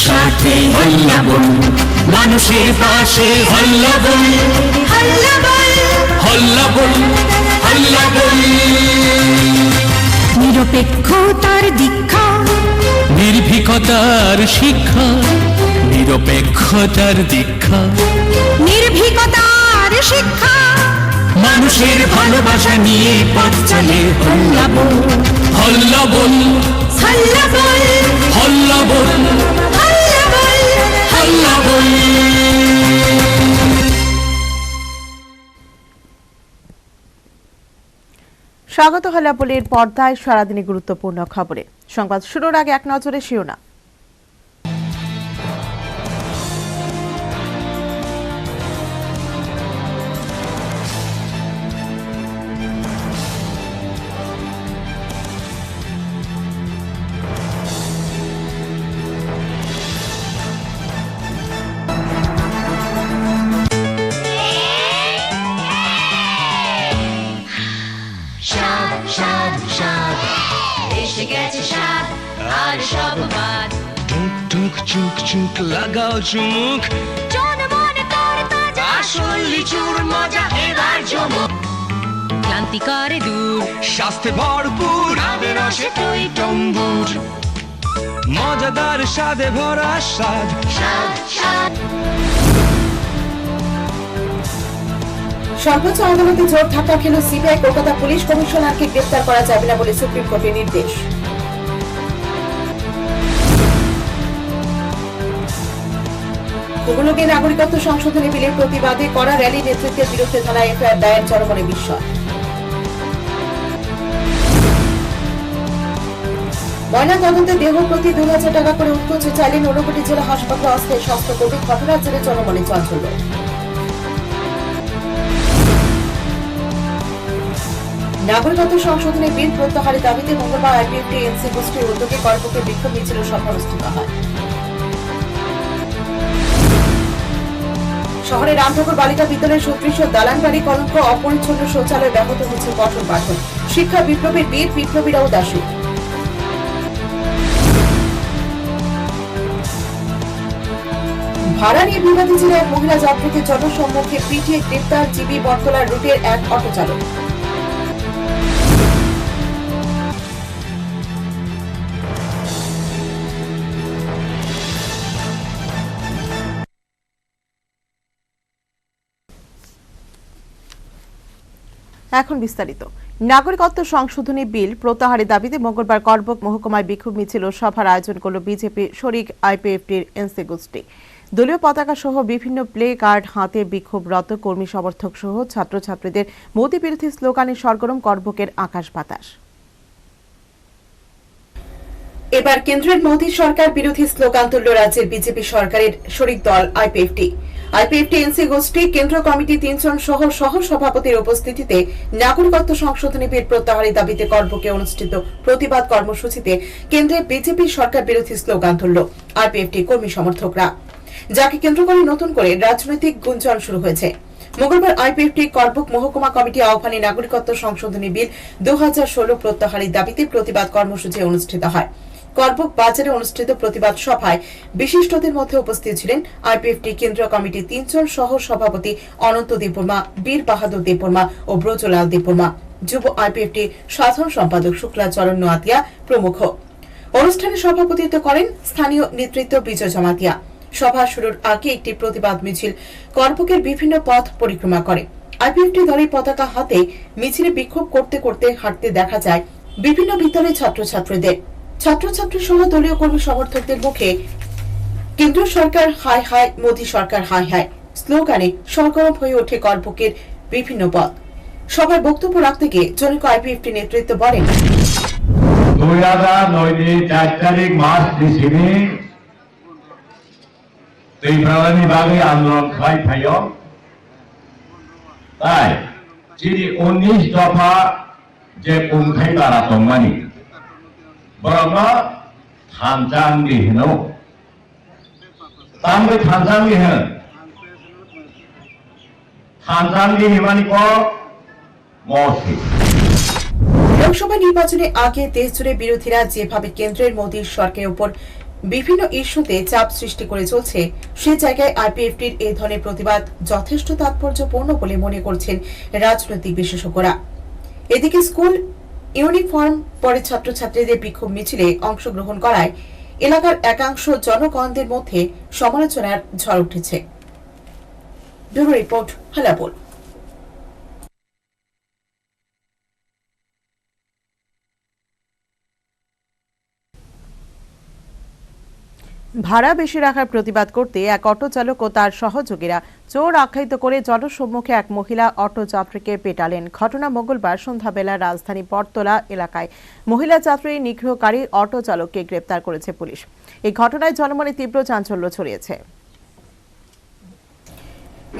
সাথে হল্লা বল, মানুষের পাশে হল্লা বল, হল্লা বল, হল্লা বল, হল্লা বল। নিরপেক্ষতার দীক্ষা, নির্ভীকতার শিক্ষা, নিরপেক্ষতার দীক্ষা, নির্ভীকতার শিক্ষা, মানুষের ভালোবাসা নিয়ে পথ চলে হল্লা বল, হল্লা বল, হল্লা বল, হল্লা বল, হল্লা বল, হল্লা বল। স্বাগত হল্লাবলের পর্দায় সারাদিনে গুরুত্বপূর্ণ খবরে। সংবাদ শুরুর আগে এক নজরে শিরোনাম। চুক লাগাও চুমুক, জনমনে তোর তাজা আসল লিচুর মজা এবার জমুক। ক্লান্তি করে দূর, স্বাস্থ্যে ভরপুর, আমের রসে টই টম্বুর, মজাদার স্বাদে ভরা স্বাদ, স্বাদ স্বাদ। সর্বোচ্চ আদালতে জোর ধাক্কা খেল সিবিআই। কলকাতা পুলিশ কমিশনারকে গ্রেফতার করা যাবে না বলে সুপ্রিম কোর্টের নির্দেশ। উপলক্ষে নাগরিকত্ব সংশোধনী বিলের প্রতিবাদে করা র্যালি নেতৃত্বের বিরুদ্ধে থানায় এফআইআর দায়ের, জনমনে বিস্ময়। ময়না তদন্তে দেহ প্রতি ২,০০০ টাকা করে উৎকোচ চাইলেন ঊনকোটি জেলা হাসপাতাল অস্থায়ী স্বাস্থ্যকর্মী। ঘটনার জেরে জনমনে চাঞ্চল্য। নাগরিকত্ব সংশোধনী বিল প্রত্যাহারের দাবিতে মঙ্গলবার আইপিএফটি এনসি গোষ্ঠীর উদ্যোগে করপক্ষে বিক্ষোভ মিছিল ও সভা অনুষ্ঠিত হয়। শহরের রামনগর বালিকা বিদ্যালয়ের সুদৃশ্য দালান বাড়ি, কলঙ্ক, অপরিচ্ছন্ন শৌচালয়, ব্যাহত হচ্ছে পঠন পাঠন। শিক্ষা বিপ্লবের বীর, বিপ্লবীরাও দাসী। ভাড়া নিয়ে বিবাদী ছিল এক মহিলা যাত্রীকে জনসম্মুখে পিটিয়ে গ্রেপ্তার জিবি বটতলা রুটের এক অটো চালক। এখন বিস্তারিত। নাগরিকত্ব সংশোধনী বিল প্রত্যাহারের দাবিতে মঙ্গলবার করবুক মহকুমায় বিক্ষোভ মিছিল ও সভার আয়োজন করল বিজেপি শরিক আইপিএফটির এনসি গোষ্ঠী। দলীয় পতাকা সহ বিভিন্ন প্লে কার্ড হাতে বিক্ষোভরত কর্মী সমর্থক সহ ছাত্রছাত্রীদের মোদি বিরোধী স্লোগানে সরগরম করবুকের আকাশ বাতাস। এবার কেন্দ্রের মোদী সরকার বিরোধী স্লোগান তুলল রাজ্যের বিজেপি সরকারের শরিক দল আইপিএফটি। আইপিএফটি এনসি গোষ্ঠী কেন্দ্র কমিটি ৩ জন সহ সহ সভাপতির উপস্থিতিতে নাগরিকত্ব সংশোধনী বিল প্রত্যাহারের দাবিতে করবুকে অনুষ্ঠিত প্রতিবাদ কর্মসূচিতে কেন্দ্রের বিজেপি সরকার বিরোধী স্লোগান তুলল আইপিএফটি কর্মী সমর্থকরা, যাকে কেন্দ্র করে নতুন করে রাজনৈতিক গুঞ্জন শুরু হয়েছে। মঙ্গলবার আইপিএফটি করবুক মহকুমা কমিটি আহ্বানে নাগরিকত্ব সংশোধনী বিল ২০১৬ প্রত্যাহারের দাবিতে প্রতিবাদ কর্মসূচি অনুষ্ঠিত হয়। করবুক বাজারে অনুষ্ঠিত প্রতিবাদ সভায় বিশিষ্টদের মধ্যে উপস্থিত ছিলেন আইপিএফটি কেন্দ্রীয় কমিটির ৩ জন সহ সভাপতি অনন্ত দেববর্মা, বীর বাহাদুর দেববর্মা ও ব্রজলাল দেববর্মা, যুব আইপিএফটি সাধারণ সম্পাদক শুক্লাচরণ নোয়াতিয়া প্রমুখ। অনুষ্ঠানে সভাপতিত্ব করেন স্থানীয় নেতৃত্ব বিজয় জমাতিয়া। সভা শুরুর আগে একটি প্রতিবাদ মিছিল করবুকের বিভিন্ন পথ পরিক্রমা করে। আইপিএফটি দলের পতাকা হাতে মিছিলে বিক্ষোভ করতে করতে হাঁটতে দেখা যায় বিভিন্ন বিদ্যালয়ের ছাত্রছাত্রীদের। ছাত্রছাত্রী সহ দলীয় কর্মী সমর্থকদের মুখে কেন্দ্র সরকার হাই হাই, মোদী সরকার হাই হাই স্লোগানে সরগরম হয়ে ওঠে করবুকের বিভিন্ন পথ। সভায় বক্তব্য রাখতে গিয়ে জনৈক আইপিএফটি নেতৃত্ব বলেন, 2009 4 তারিখ মাস ডিসিনি दैफ्रानि बागै आन्दोलन खालामफायो ताई जिनि 19 दफा जे खुंथाय बारा दंमानि बरंनो थानजांगि होनो तांबो थानजांगि होनो थानजांगि हिमानिको मौसी। লোকসভা নির্বাচনে আগে দেশ জুড়ে বিরোধীরা যেভাবে কেন্দ্রের মোদী সরকারের উপর বিভিন্ন ইস্যুতে চাপ সৃষ্টি করে চলছে, সে জায়গায় আইপিএফটির এই ধরনের প্রতিবাদ যথেষ্ট তাৎপর্যপূর্ণ বলে মনে করছেন রাজনৈতিক বিশেষজ্ঞরা। এদিকে স্কুল ইউনিফর্ম পরে ছাত্রছাত্রীদের বিক্ষোভ মিছিলে অংশগ্রহণ করায় এলাকার একাংশ জনগণদের মধ্যে সমালোচনার ঝড় উঠেছে। Bureau report, Halapur. ভাড়া বেশি রাখার প্রতিবাদ করতে এক অটো চালক ও তার সহযোগীরা চোর আখ্যায়িত করে জনসম্মুখে এক মহিলা অটো যাত্রীকে পেটালেন। ঘটনা মঙ্গলবার সন্ধ্যাবেলা রাজধানী বটতলা এলাকায়। মহিলা যাত্রী নিগ্রহকারী অটো চালককে গ্রেপ্তার করেছে পুলিশ। এই ঘটনায় জনমনে তীব্র চাঞ্চল্য ছড়িয়েছে।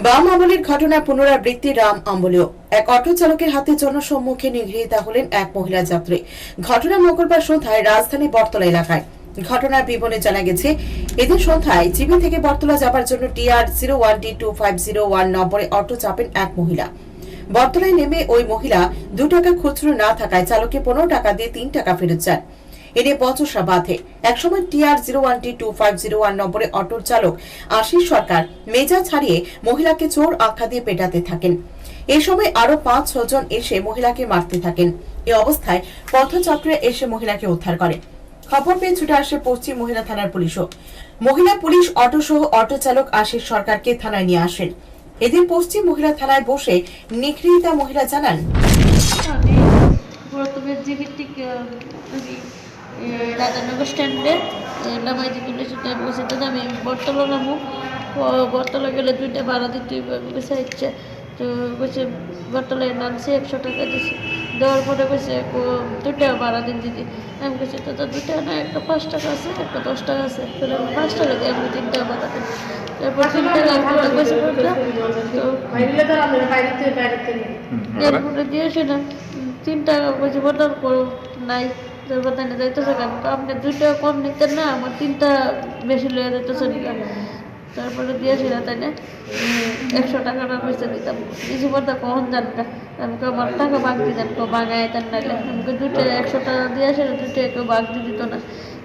বাম আমলের ঘটনা পুনরাবৃত্তি রাম আমলেও এক অটো চালকের হাতে জনসম্মুখে নিগৃহীতা হলেন এক মহিলা যাত্রী। ঘটনা মঙ্গলবার সন্ধ্যায় রাজধানী বটতলা এলাকায়। ঘটনার বিবরণে জানা গেছে, এদিন সন্ধ্যায় জিবি থেকে বটতলা যাবার জন্য TR 01D2501 নম্বরে অটো চাপেন এক মহিলা। বটতলায় নেমে ওই মহিলা 2 টাকা খুচরো না থাকায় চালককে 15 টাকা দিয়ে 3 টাকা ফেরত যান। এনে বচসা বাঁধে। একসময় TR 01D2501 নম্বরে অটোর চালক আশিস সরকার মেজাজ হারিয়ে মহিলাকে চোর আখ্যা দিয়ে পেটাতে থাকেন। এই সময় আরো 5-6 জন এসে মহিলাকে মারতে থাকেন। এই অবস্থায় পথচারীরা এসে মহিলাকে উদ্ধার করে। খবর পেয়ে ছুটে আসে পশ্চিম মহিলা থানার পুলিশও। মহিলা পুলিশ অটো সহ অটো চালক আশিস সরকারকে থানায় নিয়ে আসেন। এদিন পশ্চিম মহিলা থানায় বসে নিগৃহীতা মহিলা জানান, রাধানগর স্ট্যান্ডে নামাইতে তুলেছিতে বসে তো আমি বটতলা নামো, বটতলা গেলে 2টা ভাড়া দিতে বসে ইচ্ছে তো বসে বটতলায় নামছে 100 টাকা দিছি। দেওয়ার পরে বসে 2টা ভাড়া দিন দিদি। আমি বলছি তো 2টা না, একটা 5 টাকা আছে, একটা 10 টাকা আছে। 5 টাকা দিয়ে আমি 3টা ভাড়া দিই। তারপর 3 টাকা বসে এরপরে দিয়েছে না 3 টাকা বসে বটার পর নাই। আপনি 2 টাকা কম নিতেন না, আমার 3টা বেশি লয়ে যাইতেছে। তারপরে দিয়েছি না, তাই না 100 টাকাটা পয়সা দিতাম। কিছু কথা কখন জানটা আমাকে আমার টাকা বাগ দিয়ে দেন, বাগায় দেন নাইলে আমাকে 2টা 100 টাকা দিয়ে আসে না, 2টা কেউ বাগ দিয়ে দিত না।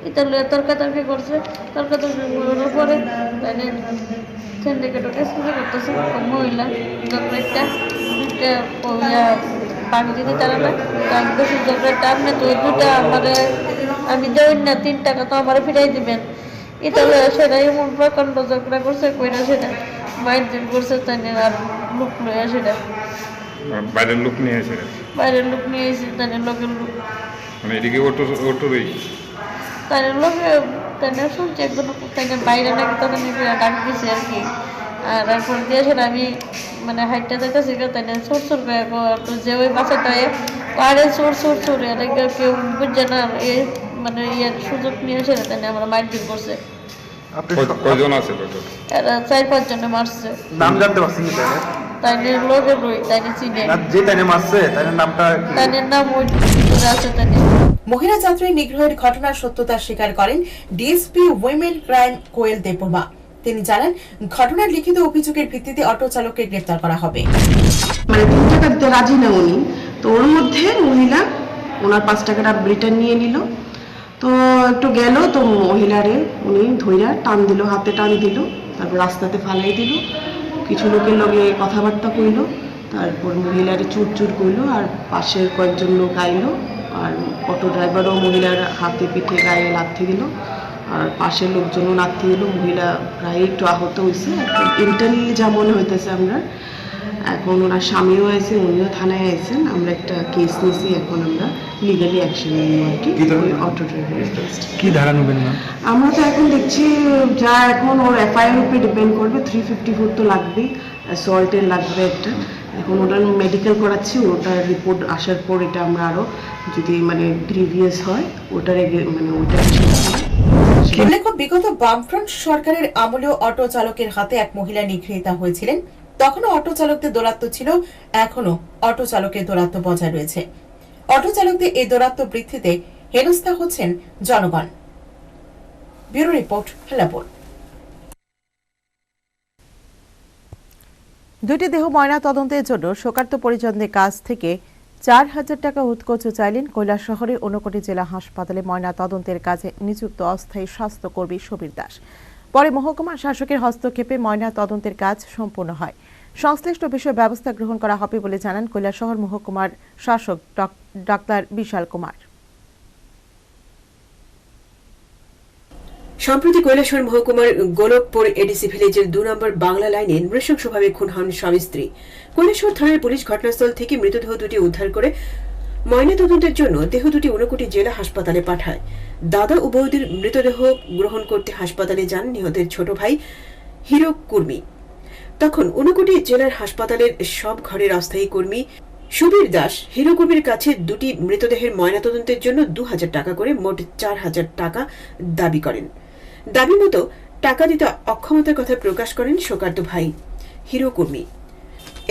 এটা লয়ে তর্কাতর্কি করছে। তর্কাতর্কি করার পরে তাই না সিন্ডিকেটও কেস করতেছে মহিলা একটা 2টা বাগ দিতে তারা না। আমি বেশি ঝগড়াটা আপনি তো 2টা আমি দেবেন না, 3 টাকা তো আমার ফিরাই দিবেন। এটা সেটা এমন প্রকাণ্ড ঝগড়া করছে, কইরা সেটা মাইন্ড করছে। তাই আর লোক লইয়া সেটা বাইরের লোক নিয়ে এসে তাই লোকের লোক মানে এদিকে অটোরই তাই লোকে তাই শুনছি একদম তাই বাইরে নাকি তখন ডাক দিছে আর কি। আর তারপর দিয়ে সেটা আমি মানে হাইটটা যাইতেছি তাই সুর সুর করে যে ওই বাচ্চাটা পারে সুর এটা কেউ বুঝছে না, মানে ইয়ের সুযোগ নিয়ে এসে তাই আমরা মারপিট করছে। কয়জন আছে? এরা 4-5 জনে মারছে। নাম জানতে পারছেন কি তাই লোকের রই তাই চিনে যে তাই মারছে তাই নামটা তাই নাম ওই আছে তাই। মহিলা যাত্রী নিগ্রহের ঘটনার সত্যতা স্বীকার করেন ডিএসপি উইমেন ক্রাইম কোয়েল দেববর্মা। তিনি জানান, ঘটনার লিখিত অভিযোগের ভিত্তিতে অটো চালককে গ্রেফতার করা হবে। মানে 3 টাকা দিতে রাজি না উনি, তো ওর মধ্যে মহিলা ওনার 5 টাকাটা রিটার্ন নিয়ে নিল। তো একটু গেল, তো মহিলারে উনি ধইরা টান দিল, হাতে টান দিল, তারপর রাস্তাতে ফালাই দিল। কিছু লোকের লগে কথাবার্তা কইল, তারপর মহিলারে চুর কইল, আর পাশের কয়েকজন লোক আইলো, আর অটো ড্রাইভারও মহিলার হাতে পিঠে গায়ে লাথি দিল, আর পাশের লোকজনও লাথি দিল। মহিলা প্রায় একটু আহত হয়েছে। ইন্টারনালি যা মনে হইতেছে আমরা, এখন ওনার স্বামীও আছে, উনিও থানায় আছেন। আমরা একটা কেস নিয়েছি, এখন আমরা লিগালি অ্যাকশন নিব আর কি। অটো ড্রাইভারের কি ধারা নেবেন না? আমরা তো এখন দেখছি যা এখন ওর এফআইআর উপরে ডিপেন্ড করবে। 354 তো লাগবেই, অ্যাসল্টের লাগবে একটা। এখন ওটার মেডিকেল করাচ্ছি, ওটার রিপোর্ট আসার পর এটা আমরা আরও যদি মানে গ্রিভিয়াস হয় ওটার মানে ওটা উল্লেখ্য, বিগত বামফ্রন্ট সরকারের আমলেও অটো চালকের হাতে এক মহিলা নিগৃহীতা হয়েছিলেন। তখনও অটো চালকদের দৌরাত্ম্য ছিল, এখনো অটো চালকের দৌরাত্ম্য বজায় রয়েছে। অটো চালকদের এই দৌরাত্ম্য বৃদ্ধিতে হেনস্থা হচ্ছেন জনগণ। Bureau report, Halapur. 2টি দেহ ময়না তদন্তের জন্য শোকার্ত পরিজনদের কাছ থেকে 4,000 টাকা উৎকোচ চাইলেন কৈলাসহরে ঊনকোটি জেলা হাসপাতালে ময়না তদন্তের কাজে নিযুক্ত অস্থায়ী স্বাস্থ্যকর্মী সুবীর দাস। পরে মহকুমা শাসকের হস্তক্ষেপে ময়না তদন্তের কাজ সম্পূর্ণ হয়। সংশ্লিষ্ট বিষয়ে ব্যবস্থা গ্রহণ করা হবে বলে জানান কৈলাসহর মহকুমার শাসক ডাক্তার বিশাল কুমার। সম্প্রতি কৈলাসহর মহকুমার গোলকপুর এডিসি ভিলেজের 2 নম্বর বাংলা লাইনে নৃশংসভাবে খুন হন স্বামী স্ত্রী। কৈলাসহর থানার পুলিশ ঘটনাস্থল থেকে মৃতদেহ দুটি উদ্ধার করে ময়নাতদন্তের জন্য দেহ দুটি ঊনকোটি জেলা হাসপাতালে পাঠায়। দাদা ও বৌদির মৃতদেহ গ্রহণ করতে হাসপাতালে যান নিহতের ছোট ভাই হিরো কুর্মী। তখন ঊনকোটি জেলার হাসপাতালের সব ঘরের অস্থায়ী কর্মী সুবীর দাস হিরো কুর্মীর কাছে দুটি মৃতদেহের ময়নাতদন্তের জন্য 2,000 টাকা করে মোট 4,000 টাকা দাবি করেন। দাবি মতো টাকা দিতে অক্ষমতার কথা প্রকাশ করেন শোকার্ত ভাই হিরো কুর্মী।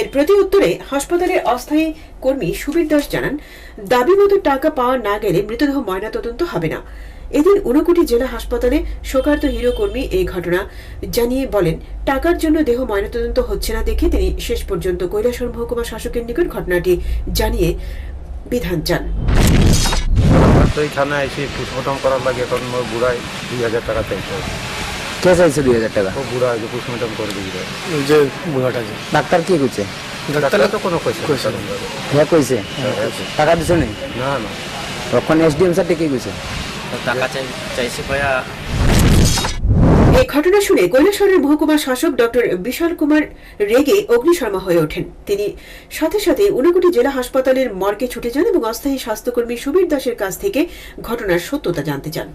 এর প্রতি উত্তরে হাসপাতালের অস্থায়ী কর্মী সুবীর দাস জানান, দাবি মতো টাকা পাওয়া না গেলে মৃতদেহ ময়নাতদন্ত হবে না। এদিন ঊনকোটি জেলা হাসপাতালে শোকার্ত হিরো কর্মী এই ঘটনা জানিয়ে বলেন, টাকার জন্য দেহ ময়নাতদন্ত হচ্ছে না দেখে তিনি শেষ পর্যন্ত কৈলাসহর মহকুমা শাসকের নিকট ঘটনাটি জানিয়ে বিধান চান। তো এইখানে এসে পোস্টমর্টম করার লাগে এখন মোর বুড়ায় 2,000 টাকা চাইছে। কে চাইছে 2,000 টাকা? ও বুড়া যে পোস্টমর্টম করে দিবে। ওই যে বুড়াটা যে ডাক্তার কি কইছে? ডাক্তার তো কোনো কইছে হ্যাঁ কইছে টাকা দিছ নি? না না, তখন এসডিএম স্যার কি কইছে? টাকা চাইছে ভাইয়া। এই ঘটনা শুনে কৈলাসহরের মহকুমা শাসক ডক্টর বিশাল কুমার রেগে অগ্নিশর্মা হয়ে ওঠেন। তিনি সাথে সাথে ঊনকোটি জেলা হাসপাতালের মর্গে ছুটে যান এবং অস্থায়ী স্বাস্থ্যকর্মী সুবীর দাসের কাছ থেকে ঘটনার সত্যতা জানতে চান।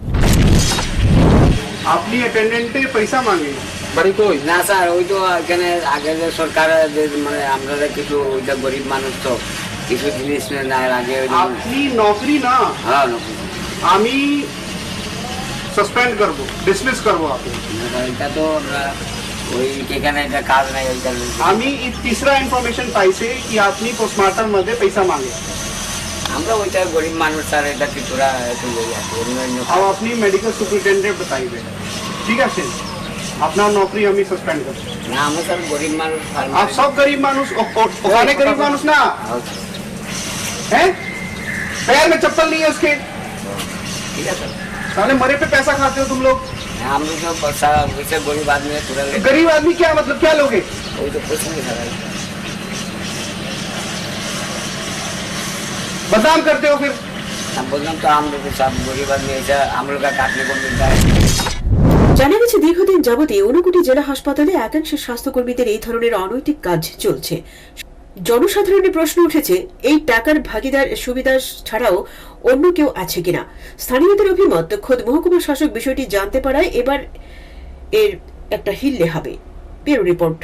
আপনি অ্যাটেন্ডেন্টে পয়সা মাগে বাড়ি কই? না স্যার, ওই তো এখানে আগে যে সরকার মানে আমরা কিছু ওইটা গরিব মানুষ তো কিছু জিনিস নেওয়ার আগে আপনি নকরি না, হ্যাঁ আমি সাসপেন্ড করব, ডিসমিস করব আপনি। এটা তো আমরা ওই এখানে এটা কাজ নাই। ওইটা আমি তিসরা ইনফরমেশন পাইছে কি আপনি পোস্টমর্টম মধ্যে পয়সা মাগে। আমরা ওইটা গরিব মানুষ স্যার, এটা কিছুটা একটু अब আপনি মেডিকেল সুপারিনটেন্ডেন্ট बताइए, ঠিক আছে? আপনার নকরি আমি সাসপেন্ড করব। না, আমরা স্যার গরিব মানুষ। आप सब गरीब मानुष, ओखाने गरीब मानुष ना है? पैर में चप्पल नहीं है उसके, ठीक है सर। साले मरे पे पैसा खाते हो तुम लोग। हम लोग जो पैसा वैसे गरीब आदमी है पूरा। गरीब आदमी क्या मतलब, क्या लोगे? वही तो कुछ नहीं सर, बदनाम करते हो फिर। हम बोलना तो हम लोग सब गरीब आदमी ऐसा हम लोग का काटने को मिलता है। জানা গেছে দীর্ঘদিন যাবতীয় ঊনকোটি জেলা হাসপাতালে একাংশ স্বাস্থ্যকর্মীদের এই ধরনের অনৈতিক কাজ চলছে। জনসাধারণের প্রশ্ন উঠেছে, এই টাকার ভাগিদার সুবিধা ছাড়াও অন্য কেউ আছে কিনা। স্থানীয়দের অভিমত, খোদ মহকুমা শাসক বিষয়টি জানতে পারায় এবার এর একটা হিল্লে হবে। ব্যুরো রিপোর্ট,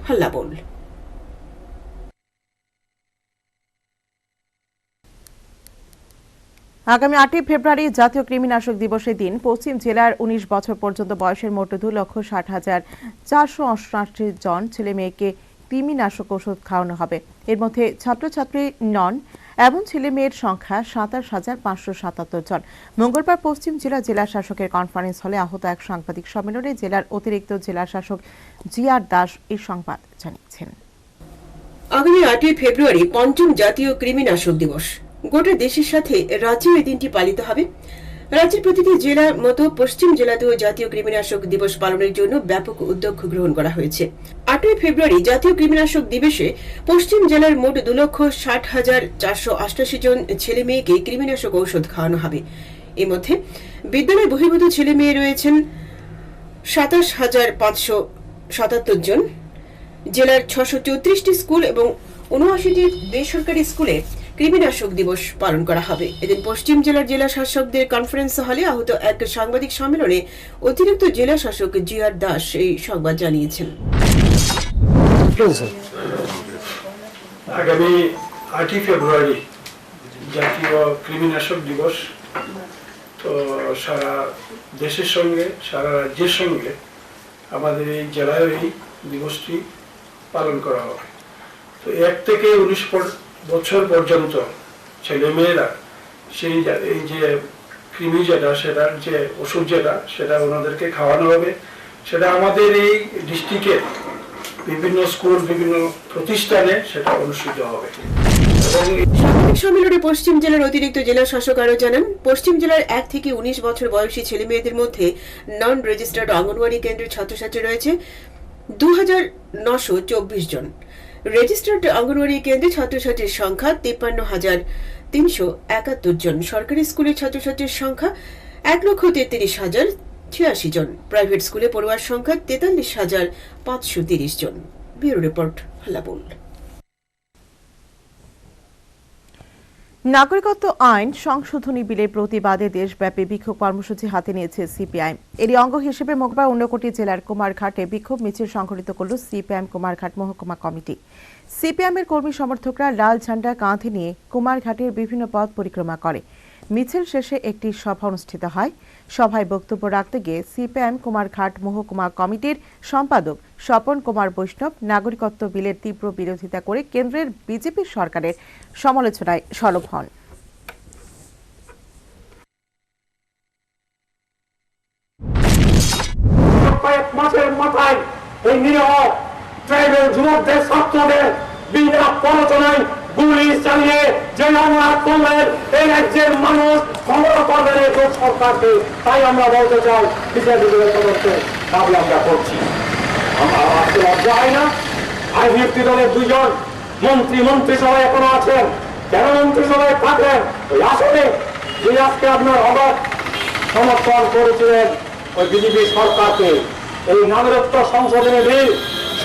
হাল্লা বল। আগামী 8 ফেব্রুয়ারি জাতীয় কৃমিনাশক দিবসের দিন পশ্চিম জেলার 19 বছর পর্যন্ত বয়সের মোট 2,60,488 জন ছেলে মেয়েকে কৃমিনাশক ওষুধ খাওয়ানো হবে। এর মধ্যে ছাত্রছাত্রী নন এমন ছেলে মেয়ের সংখ্যা 27,577 জন। মঙ্গলবার পশ্চিম জেলা শাসকের কনফারেন্স হলে আহত এক সাংবাদিক সম্মেলনে জেলার অতিরিক্ত জেলা শাসক জিআর দাস এই সংবাদ জানিয়েছেন। আগামী 8 ফেব্রুয়ারি পঞ্চম জাতীয় কৃমিনাশক দিবস। গোটা দেশের সাথে রাজ্যেও এই দিনটি পালিত হবে। রাজ্যের প্রতিটি জেলার মতো পশ্চিম জেলাতেও জাতীয় কৃমিনাশক দিবস পালনের জন্য ব্যাপক উদ্যোগ গ্রহণ করা হয়েছে। 8 ফেব্রুয়ারি জাতীয় কৃমিনাশক দিবসে পশ্চিম জেলার মোট 2,60,488 জন ছেলে মেয়েকে কৃমিনাশক ঔষধ খাওয়ানো হবে। এর মধ্যে বিদ্যালয় বহির্ভূত ছেলে মেয়ে রয়েছেন 27,577 জন। জেলার 634টি স্কুল এবং 79টি বেসরকারি স্কুলে কৃমিনাশক দিবস পালন করা হবে। এদিন পশ্চিম জেলার জেলা শাসকদের কনফারেন্স হলে আহত এক সাংবাদিক সম্মেলনে অতিরিক্ত জেলা শাসক জিআর দাস এই সংবাদ জানিয়েছেন। আগামী 8 ফেব্রুয়ারি জাতীয় কৃমিনাশক দিবস। তো সারা দেশের সঙ্গে সারা রাজ্যের সঙ্গে আমাদের এই জেলায় এই দিবসটি পালন করা হবে। তো 1 থেকে 19 বছর পর্যন্ত ছেলে মেয়েরা সেই এই যে কৃমি যেটা সেটার যে ওষুধ সেটা ওনাদেরকে খাওয়ানো হবে। সেটা আমাদের এই ডিস্ট্রিক্টের বিভিন্ন স্কুল বিভিন্ন প্রতিষ্ঠানে সেটা অনুষ্ঠিত হবে। সাংবাদিক সম্মেলনে পশ্চিম জেলার অতিরিক্ত জেলা শাসক আরও জানান, পশ্চিম জেলার 1 থেকে 19 বছর বয়সী ছেলে মেয়েদের মধ্যে নন রেজিস্টার্ড অঙ্গনওয়াড়ি কেন্দ্রের ছাত্রছাত্রী রয়েছে 2924 জন। রেজিস্টার্ড অঙ্গনওয়াড়ি কেন্দ্রে ছাত্রছাত্রীর সংখ্যা 53,371 জন। সরকারি স্কুলের ছাত্রছাত্রীর সংখ্যা 1,33,086 জন। প্রাইভেট স্কুলে পড়ুয়ার সংখ্যা 43,530 জন। Bureau report, হাল্লাবোল। নাগরিকত্ব আইন সংশোধনী বিলের প্রতিবাদে দেশব্যাপী বিক্ষোভ কর্মসূচি হাতে নিয়েছে সিপিআইএম। এরই অঙ্গ হিসেবে মঙ্গলবার ঊনকোটি জেলার কুমারঘাটে বিক্ষোভ মিছিল সংঘটিত করল সিপিআইএম কুমারঘাট মহকুমা কমিটি। সিপিআইএমের কর্মী সমর্থকরা লাল ঝান্ডা কাঁধে নিয়ে কুমারঘাটের বিভিন্ন পথ পরিক্রমা করে। মিছিল শেষে একটি সভা অনুষ্ঠিত হয়। সভায় বক্তব্য রাখতে গিয়ে সিপিআইএম কুমারঘাট মহকুমা কমিটির সম্পাদক স্বপন কুমার বৈষ্ণব নাগরিকত্ব বিলের তীব্র বিরোধিতা করে কেন্দ্রের বিজেপি সরকারের সমালোচনায় সরব হন। কয়েক মাসের মাথায় এই নিরীহ ট্রাইবেল যুবকদের ছাত্রদের বিনা প্ররোচনায় গুলি চালিয়ে যে অপরাধ করলেন এই রাজ্যের মানুষ ক্ষমতা করবেন এই সরকারকে। তাই আমরা বলতে চাই বিচার বিভাগের তদন্তে দাবি আমরা করছি। আমরা আজকে লজ্জা হয় না? আইনজীবী দলের 2 জন মন্ত্রিসভায় এখনো আছেন। কেন মন্ত্রিসভায় থাকলেন? ওই আসলে যে আজকে আপনার অবাধ সমর্থন করেছিলেন ওই বিজেপি সরকারকে, এই নাগরিকত্ব সংশোধনী বিল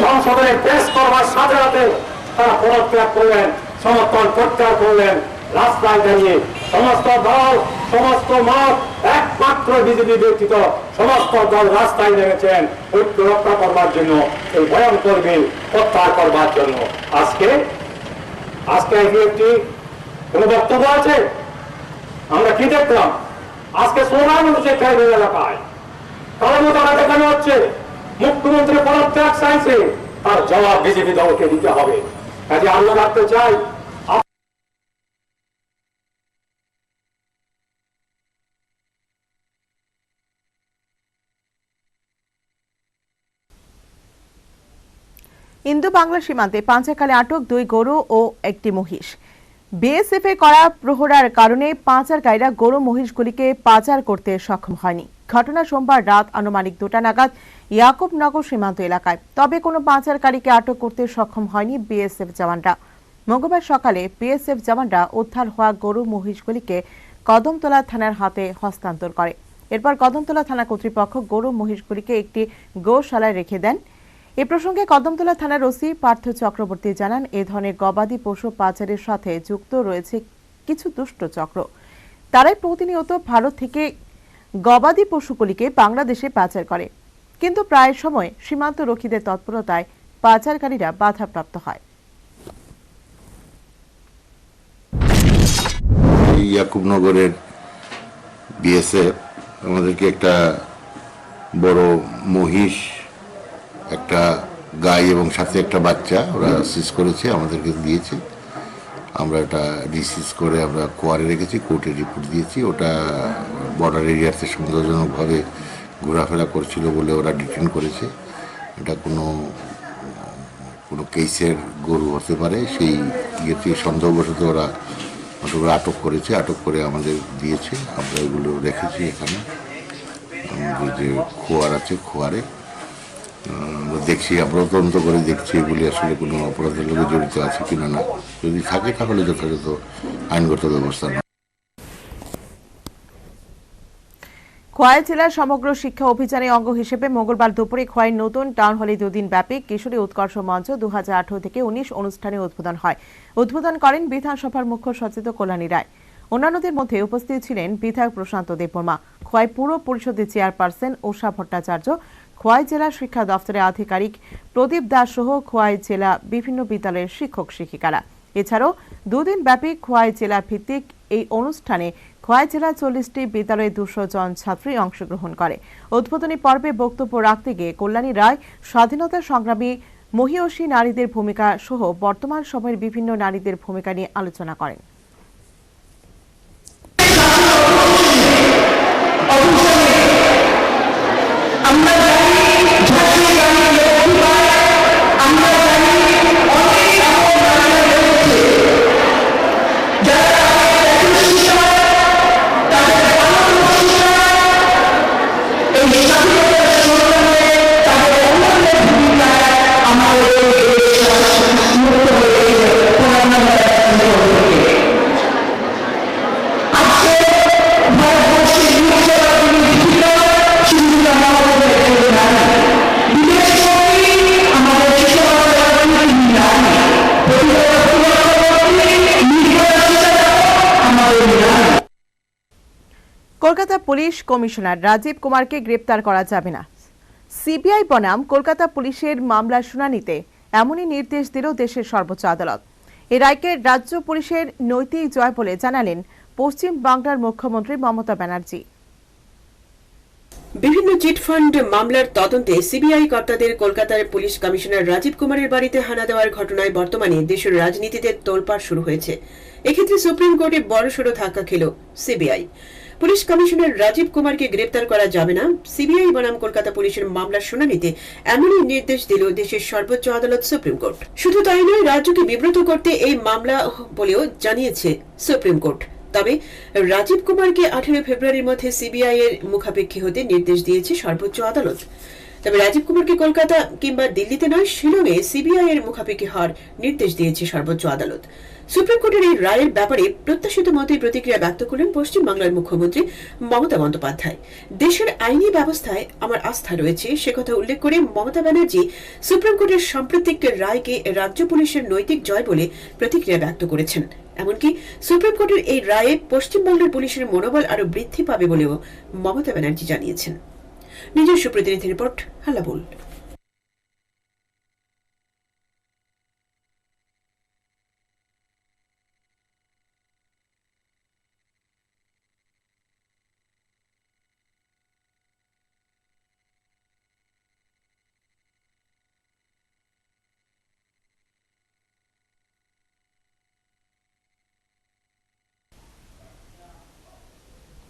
সংসদে পেশ করবার সাথে সাথে তারা পদত্যাগ করলেন, সমর্থন প্রত্যাহার করলেন। রাস্তায় দাঁড়িয়ে সমস্ত দল, সমস্ত মত, একমাত্র বিজেপি ব্যতীত সমস্ত দল রাস্তায় নেমেছেন ঐক্য রক্ষা করবার জন্য, এই ভয়ঙ্কর বিল প্রত্যাহার করবার জন্য। আজকে একটি কোন বক্তব্য আছে? আমরা কি দেখলাম? আজকে সোনার মানুষের ট্রাইবেল এলাকায় কর্মতারা দেখানো হচ্ছে, মুখ্যমন্ত্রী পদত্যাগ চাইছে, তার জবাব বিজেপি দলকে দিতে হবে। কাজে আমরা রাখতে চাই ইন্দো বাংলা সীমান্তে পাঁচাকালে আটক 2 গরু ও একটি মহিষ। বিএসএফ এর করা প্রহরার কারণে পাচারকারীরা গরু মহিষগুলিকে পাচার করতে সক্ষম হয়নি। ঘটনা সোমবার রাত আনুমানিক 2টা নাগাদ ইয়াকুবনগর সীমান্ত এলাকায়। তবে কোনো পাচারকারীকে আটক করতে সক্ষম হয়নি বিএসএফ জওয়ানরা। মঙ্গলবার সকালে বিএসএফ জওয়ানরা উদ্ধার হওয়া গরু মহিষগুলিকে কদমতলা থানার হাতে হস্তান্তর করে। এরপর কদমতলা থানা কর্তৃপক্ষ গরু মহিষগুলিকে একটি গোশালায় রেখে দেন। এ প্রসঙ্গে কদমতলা থানার ওসি পার্থ চক্রবর্তী জানান, এ ধরনের গবাদি পশু পাচারের সাথে যুক্ত রয়েছে কিছু দুষ্ট চক্র। তারাই প্রতিনিয়ত ভারত থেকে গবাদি পশুগুলিকে বাংলাদেশে পাচার করে, কিন্তু প্রায় সময় সীমান্ত রক্ষীদের তৎপরতায় পাচারকারীরা বাধাপ্রাপ্ত হয়। ইয়াকুবনগরের বিএসএফ আমাদেরকে একটা বড় মহিষ, একটা গাই এবং সাথে একটা বাচ্চা ওরা সিজ করেছে, আমাদেরকে দিয়েছে। আমরা এটা রিসিজ করে আমরা কোয়ারে রেখেছি, কোর্টে রিপোর্ট দিয়েছি। ওটা বর্ডার এরিয়াতে সন্দেহজনকভাবে ঘোরাফেরা করছিল বলে ওরা ডিটেন করেছে। এটা কোনো কেসের গরু হতে পারে, সেই ইয়েতে সন্দেহবশত ওরা আটক করেছে। আটক করে আমাদের দিয়েছে, আমরা এগুলো রেখেছি এখানে। আমাদের যে খোয়ার আছে, খোয়ারে আমরা দেখছি, আমরা তদন্ত করে দেখছি এগুলি আসলে কোনো অপরাধের লোকে জড়িত আছে কিনা। না, যদি থাকে তাহলে যথাযথ আইনগত ব্যবস্থা নেওয়া। খোয়াই জেলার সমগ্র শিক্ষা অভিযানের অঙ্গ হিসেবে মঙ্গলবার দুপুরে খোয়াই নতুন টাউন হলে 2 দিন ব্যাপী কিশোরী উৎকর্ষ মঞ্চ 2018 থেকে 19 অনুষ্ঠানে উদ্বোধন হয়। উদ্বোধন করেন বিধানসভার মুখ্য সচেতক কল্যাণী রায়। অন্যান্যদের মধ্যে উপস্থিত ছিলেন বিধায়ক প্রশান্ত দেববর্মা, খোয়াই পুর পরিষদের চেয়ারপারসন উষা ভট্টাচার্য, খোয়াই জেলা শিক্ষা দপ্তরের আধিকারিক প্রদীপ দাস সহ খোয়াই জেলা বিভিন্ন বিদ্যালয়ের শিক্ষক শিক্ষিকারা। এছাড়াও 2 দিন ব্যাপী খোয়াই জেলা ভিত্তিক এই অনুষ্ঠানে খোয়াই জেলা 40টি বিদ্যালয়ে 200 জন ছাত্রী অংশগ্রহণ করে। উদ্বোধনী পর্বে বক্তব্য রাখতে গিয়ে কল্যাণী রায় স্বাধীনতা সংগ্রামী মহিয়সী নারীদের ভূমিকা সহ বর্তমান সময়ের বিভিন্ন নারীদের ভূমিকা নিয়ে আলোচনা করেন। পুলিশ কমিশনার রাজীব কুমারকে গ্রেপ্তার করা যাবে না। সিবিআই বনাম কলকাতা পুলিশের মামলার শুনানিতে এমনই নির্দেশ দিল দেশের সর্বোচ্চ আদালত। এই রায়কে রাজ্য পুলিশের নৈতিক জয় বলে জানালেন পশ্চিম বাংলার মুখ্যমন্ত্রী মমতা ব্যানার্জি। বিভিন্ন চিটফান্ড মামলার তদন্তে সিবিআই কর্তাদের কলকাতার পুলিশ কমিশনার রাজীব কুমারের বাড়িতে হানা দেওয়ার ঘটনায় বর্তমানে দেশের রাজনীতিতে তোলপাড় শুরু হয়েছে। এক্ষেত্রে সুপ্রিম কোর্টে বড়সড় ধাক্কা খেল সিবিআই। পুলিশ কমিশনার রাজীব কুমারকে গ্রেপ্তার করা যাবে না, সিবিআই বনাম কলকাতা পুলিশের মামলার শুনানিতে এমনই নির্দেশ দিল দেশের সর্বোচ্চ আদালত সুপ্রিম কোর্ট। শুধু তাই নয়, রাজ্যকে বিব্রত করতে এই মামলা বলেও জানিয়েছে সুপ্রিম কোর্ট। তবে রাজীব কুমারকে 18 ফেব্রুয়ারির মধ্যে সিবিআই এর মুখাপেক্ষী হতে নির্দেশ দিয়েছে সর্বোচ্চ আদালত। তবে রাজীব কুমারকে কলকাতা কিংবা দিল্লিতে নয়, শিলংয়ে সিবিআই এর মুখাপেক্ষী হওয়ার নির্দেশ দিয়েছে সর্বোচ্চ আদালত। সুপ্রিম কোর্টের এই রায়ের ব্যাপারে প্রত্যাশিত মতোই প্রতিক্রিয়া ব্যক্ত করলেন পশ্চিম বাংলার মুখ্যমন্ত্রী মমতা বন্দ্যোপাধ্যায়। দেশের আইনি ব্যবস্থায় আমার আস্থা রয়েছে, সে কথা উল্লেখ করে মমতা ব্যানার্জি সুপ্রিম কোর্টের সাম্প্রতিক রায়কে রাজ্য পুলিশের নৈতিক জয় বলে প্রতিক্রিয়া ব্যক্ত করেছেন। এমনকি সুপ্রিম কোর্টের এই রায়ে পশ্চিমবঙ্গের পুলিশের মনোবল আরো বৃদ্ধি পাবে বলেও মমতা ব্যানার্জি জানিয়েছেন। নিজস্ব প্রতিনিধি রিপোর্ট, হাল্লাবোল।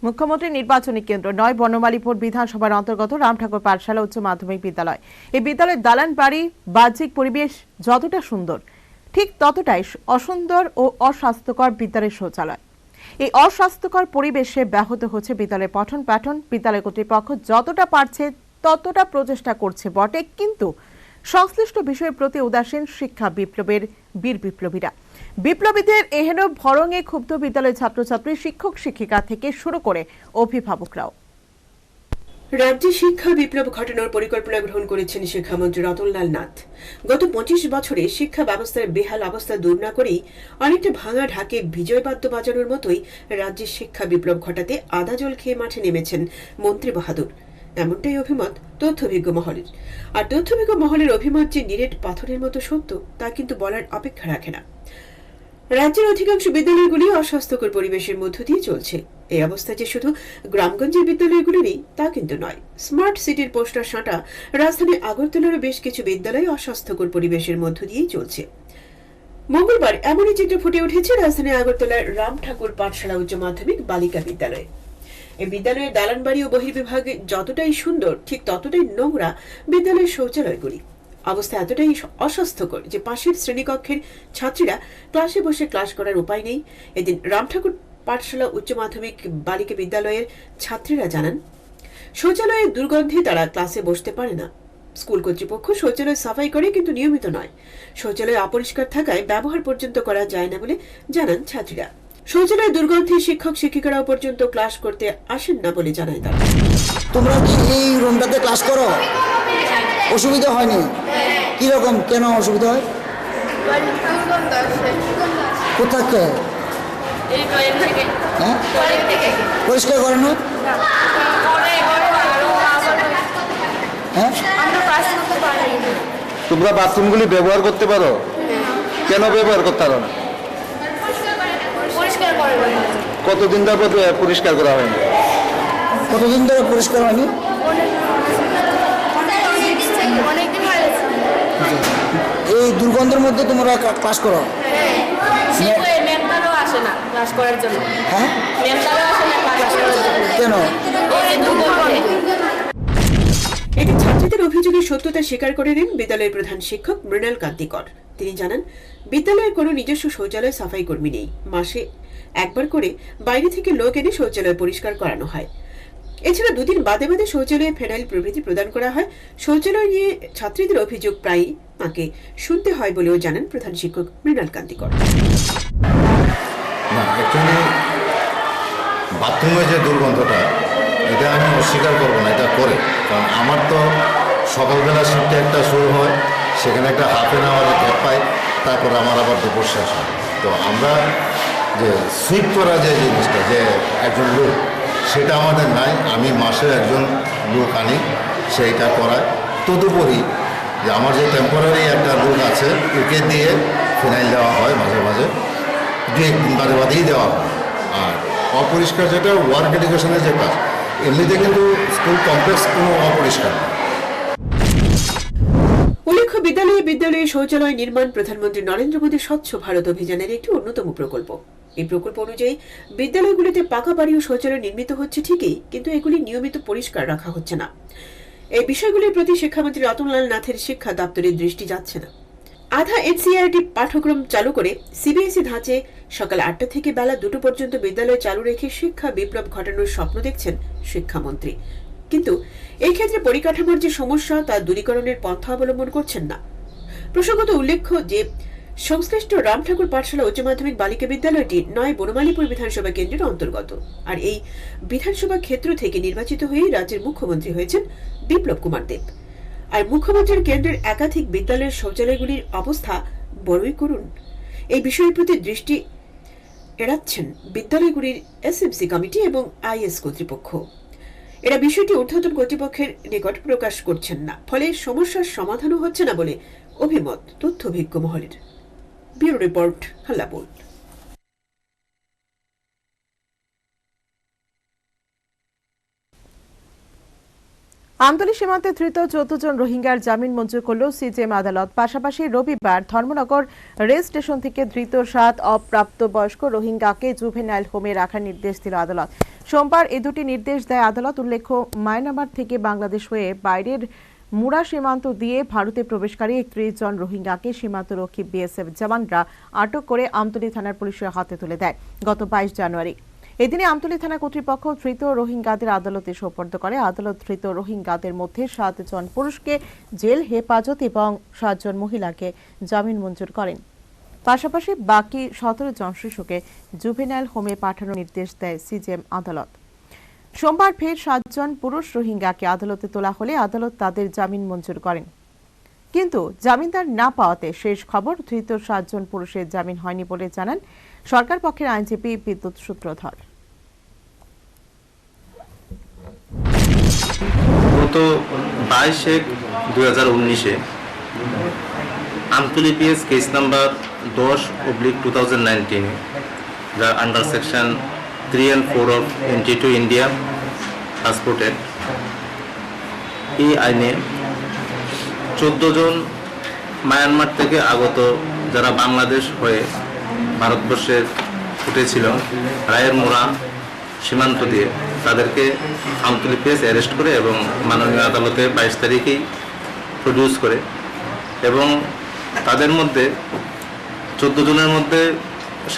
মুখ্যমন্ত্রী নির্বাচনী কেন্দ্র 9 বনমালীপুর বিধানসভার অন্তর্গত রামঠাকুর পাঠশালা উচ্চ মাধ্যমিক বিদ্যালয়। এই বিদ্যালয়ের দালান বাড়ি বাহ্যিক পরিবেশ যতটা সুন্দর, ঠিক ততটাই অসুন্দর ও অস্বাস্থ্যকর বিদ্যালয়ের শৌচালয়। এই অস্বাস্থ্যকর পরিবেশে ব্যাহত হচ্ছে বিদ্যালয়ের পঠন পাঠন। বিদ্যালয় কর্তৃপক্ষ যতটা পারছে ততটা প্রচেষ্টা করছে বটে, কিন্তু সংশ্লিষ্ট বিষয়ের প্রতি উদাসীন শিক্ষা বিপ্লবের বীর বিপ্লবীরা। বিপ্লবীদের এহেন ভরঙে ক্ষুব্ধ বিদ্যালয়ের ছাত্রছাত্রী, শিক্ষক শিক্ষিকা থেকে শুরু করে অভিভাবকরাও। রাজ্যে শিক্ষা বিপ্লব ঘটানোর পরিকল্পনা গ্রহণ করেছেন শিক্ষামন্ত্রী রতনলাল নাথ। গত 25 বছরে শিক্ষা ব্যবস্থার বেহাল অবস্থা দূর না করেই অনেকটা ভাঙা ঢাকে বিজয় বাদ্য বাজানোর মতোই রাজ্যের শিক্ষা বিপ্লব ঘটাতে আদা জল খেয়ে মাঠে নেমেছেন মন্ত্রী বাহাদুর। এমনটাই অভিমত তথ্যভিজ্ঞ মহলের। আর তথ্যভিজ্ঞ মহলের অভিমত যে নিরেট পাথরের মতো সত্য, তা কিন্তু বলার অপেক্ষা রাখে না। রাজ্যের অধিকাংশ বিদ্যালয়গুলি অস্বাস্থ্যকর পরিবেশের মধ্য দিয়ে চলছে। এই অবস্থা যে শুধু গ্রামগঞ্জের বিদ্যালয়গুলিরই তা কিন্তু নয়। স্মার্ট সিটির পোস্টার সাঁটা রাজধানী আগরতলারও বেশ কিছু বিদ্যালয় অস্বাস্থ্যকর পরিবেশের মধ্য দিয়েই চলছে। মঙ্গলবার এমনই চিত্র ফুটে উঠেছে রাজধানী আগরতলার রাম ঠাকুর পাঠশালা উচ্চ মাধ্যমিক বালিকা বিদ্যালয়ে। এই বিদ্যালয়ের দালান বাড়ি ও বহির্বিভাগে যতটাই সুন্দর, ঠিক ততটাই নোংরা বিদ্যালয়ের শৌচালয়গুলি। অবস্থা এতটাই অস্বাস্থ্যকর যে পাশের শ্রেণীকক্ষের ছাত্রীরা ক্লাসে বসে ক্লাস করার উপায় নেই। এদিন রাম ঠাকুর পাঠশালা উচ্চ মাধ্যমিক বালিকা বিদ্যালয়ের ছাত্রীরা জানান, শৌচালয়ের দুর্গন্ধে তারা ক্লাসে বসতে পারে না। স্কুল কর্তৃপক্ষ শৌচালয় সাফাই করে, কিন্তু নিয়মিত নয়। শৌচালয় অপরিষ্কার থাকায় ব্যবহার পর্যন্ত করা যায় না বলে জানান ছাত্রীরা। শৌচালয় দুর্গন্ধে শিক্ষক শিক্ষিকারাও পর্যন্ত ক্লাস করতে আসেন না বলে জানায় তারা। তোমরা কি এই রুমটাতে ক্লাস করো? অসুবিধা হয়নি? কিরকম, কেন অসুবিধা হয়? কোথাকে? হ্যাঁ, পরিষ্কার করে না? হ্যাঁ, তোমরা বাথরুমগুলি ব্যবহার করতে পারো? কেন ব্যবহার করতে পারো না? কতদিন ধরে পরিষ্কার করা হয়নি? কতদিন ধরে পরিষ্কার হয়নি? এই দুর্গন্ধের মধ্যে তোমরা ক্লাস করো? হ্যাঁ, কেন? এটি ছাত্রীদের অভিযোগের সত্যতা স্বীকার করে নেন বিদ্যালয়ের প্রধান শিক্ষক মৃণাল কান্তিকর। তিনি জানান, বিদ্যালয়ের কোনো নিজস্ব শৌচালয় সাফাই কর্মী নেই। মাসে একবার করে বাইরে থেকে লোক এনে শৌচালয় পরিষ্কার করানো হয়। এছাড়া 2 দিন বাদে বাদে শৌচালয়ে ফেনাইল প্রভৃতি প্রদান করা হয়। শৌচালয় নিয়ে ছাত্রীদের অভিযোগ প্রায়ই তাকে শুনতে হয় বলেও জানান প্রধান শিক্ষক মৃণাল কান্তিকর। না, অ্যাকচুয়ালি বাথরুমে যে দুর্গন্ধটা, এটা আমি অস্বীকার করবো না, এটা করে। কারণ আমার তো সকালবেলা শিফটে একটা শুরু হয়, সেখানে একটা হাফ অ্যান আওয়ারের গ্যাপ পাই, তারপর আমার আবার দুপুর শেষ হয়। তো আমরা যে সুইপ করা যে জিনিসটা, যে একজন লোক সেটা আমাদের নাই। আমি মাসে একজন লোক আনি, সেইটা করায়। তদুপরি যে আমার যে টেম্পোরারি একটা লোক আছে, ওকে দিয়ে ফিনাইল দেওয়া হয় মাঝে মাঝে, 2-1 দিন বাদে বাদেই দেওয়া হয়। আর অপরিষ্কার যেটা ওয়ার্ক এডুকেশনের যে কাজ, এমনিতে কিন্তু স্কুল কমপ্লেক্স কোনো অপরিষ্কার না। উল্লেখ্য, বিদ্যালয়ে শৌচালয় নির্মাণ প্রধানমন্ত্রী নরেন্দ্র মোদীর স্বচ্ছ ভারত অভিযানের একটি অন্যতম প্রকল্প। এই প্রকল্প অনুযায়ী বিদ্যালয়গুলিতে পাকা বাড়ি ও শৌচালয় নির্মিত হচ্ছে ঠিকই, কিন্তু এগুলি নিয়মিত পরিষ্কার রাখা হচ্ছে না। এই বিষয়গুলির প্রতি শিক্ষামন্ত্রী রতনলাল নাথের শিক্ষা দপ্তরের দৃষ্টি যাচ্ছে না। আধা এনসিইআরটি পাঠ্যক্রম চালু করে সিবিএসই ধাঁচে সকাল 8টা থেকে বেলা 2টো পর্যন্ত বিদ্যালয় চালু রেখে শিক্ষা বিপ্লব ঘটানোর স্বপ্ন দেখছেন শিক্ষামন্ত্রী, কিন্তু এই ক্ষেত্রে পরিকাঠামোর যে সমস্যা তা দূরীকরণের পন্থা অবলম্বন করছেন না। প্রসঙ্গত উল্লেখ্য যে সংশ্লিষ্ট রাম ঠাকুর পাঠশালা উচ্চ মাধ্যমিক বালিকা বিদ্যালয়টি 9 বনমালীপুর বিধানসভা কেন্দ্রের অন্তর্গত। আর এই বিধানসভা ক্ষেত্র থেকে নির্বাচিত হয়ে রাজ্যের মুখ্যমন্ত্রী হয়েছেন বিপ্লব কুমার দেব। আর মুখ্যমন্ত্রীর কেন্দ্রের একাধিক বিদ্যালয়ের শৌচালয়গুলির অবস্থা বড়ই করুণ। এই বিষয়ের প্রতি দৃষ্টি এড়াচ্ছেন বিদ্যালয়গুলির এসএমসি কমিটি এবং আইএস কর্তৃপক্ষ। এরা বিষয়টি ঊর্ধ্বতন কর্তৃপক্ষের নিকট প্রকাশ করছেন না, ফলে সমস্যার সমাধানও হচ্ছে না বলে অভিমত তথ্যভিজ্ঞ মহলের। Bureau report, হাল্লাবোল। আমতলী সীমান্তে ধৃত 14 জন রোহিঙ্গার জামিন মঞ্জুর করল সিজেএম আদালত। পাশাপাশি রবিবার ধর্মনগর রেল স্টেশন থেকে ধৃত 7 অপ্রাপ্তবয়স্ক রোহিঙ্গাকে জুভেনাইল হোমে রাখার নির্দেশ দিল আদালত। সোমবার এই দুটি নির্দেশ দেয় আদালত। উল্লেখ্য, মায়ানমার থেকে বাংলাদেশ হয়ে বাইরের মুড়া সীমান্ত দিয়ে ভারতে প্রবেশকারী 31 জন রোহিঙ্গাকে সীমান্তরক্ষী বিএসএফ জওয়ানরা আটক করে আমতলী থানার পুলিশের হাতে তুলে দেয় গত 22 জানুয়ারি। এদিনে আমতলী থানা কর্তৃপক্ষ ধৃত রোহিঙ্গাদের আদালতে সোপর্দ করে। আদালত ধৃত রোহিঙ্গাদের মধ্যে 7 জন পুরুষকে জেল হেফাজত এবং 7 জন মহিলাকে জামিন মঞ্জুর করেন। পাশাপাশি বাকি 17 জন শিশুকে জুভেনাইল হোমে পাঠানোর নির্দেশ দেয় সিজেএম আদালত। সোমবার ফের 7 জন পুরুষ রোহিঙ্গাকে আদালতে তোলা হলে আদালত তাদের জামিন মঞ্জুর করেন, কিন্তু জামিনদার না পাওয়াতে শেষ খবর ধৃত 7 জন পুরুষের জামিন হয়নি বলে জানান সরকার পক্ষের আইনজীবী বিদ্যুৎ সূত্রধর। গত 22/1/2019 Amtali PS case number 10/2019 the under section 3 and 4 of entry to India Passport Act এই আইনে 14 জন মায়ানমার থেকে আগত যারা বাংলাদেশ হয়ে ভারতবর্ষে উঠেছিল রায়ের মোড়া সীমান্ত দিয়ে, তাদেরকে আমতলী পিএস অ্যারেস্ট করে এবং মাননীয় আদালতে 22 তারিখেই প্রডিউস করে। এবং তাদের মধ্যে 14 জনের মধ্যে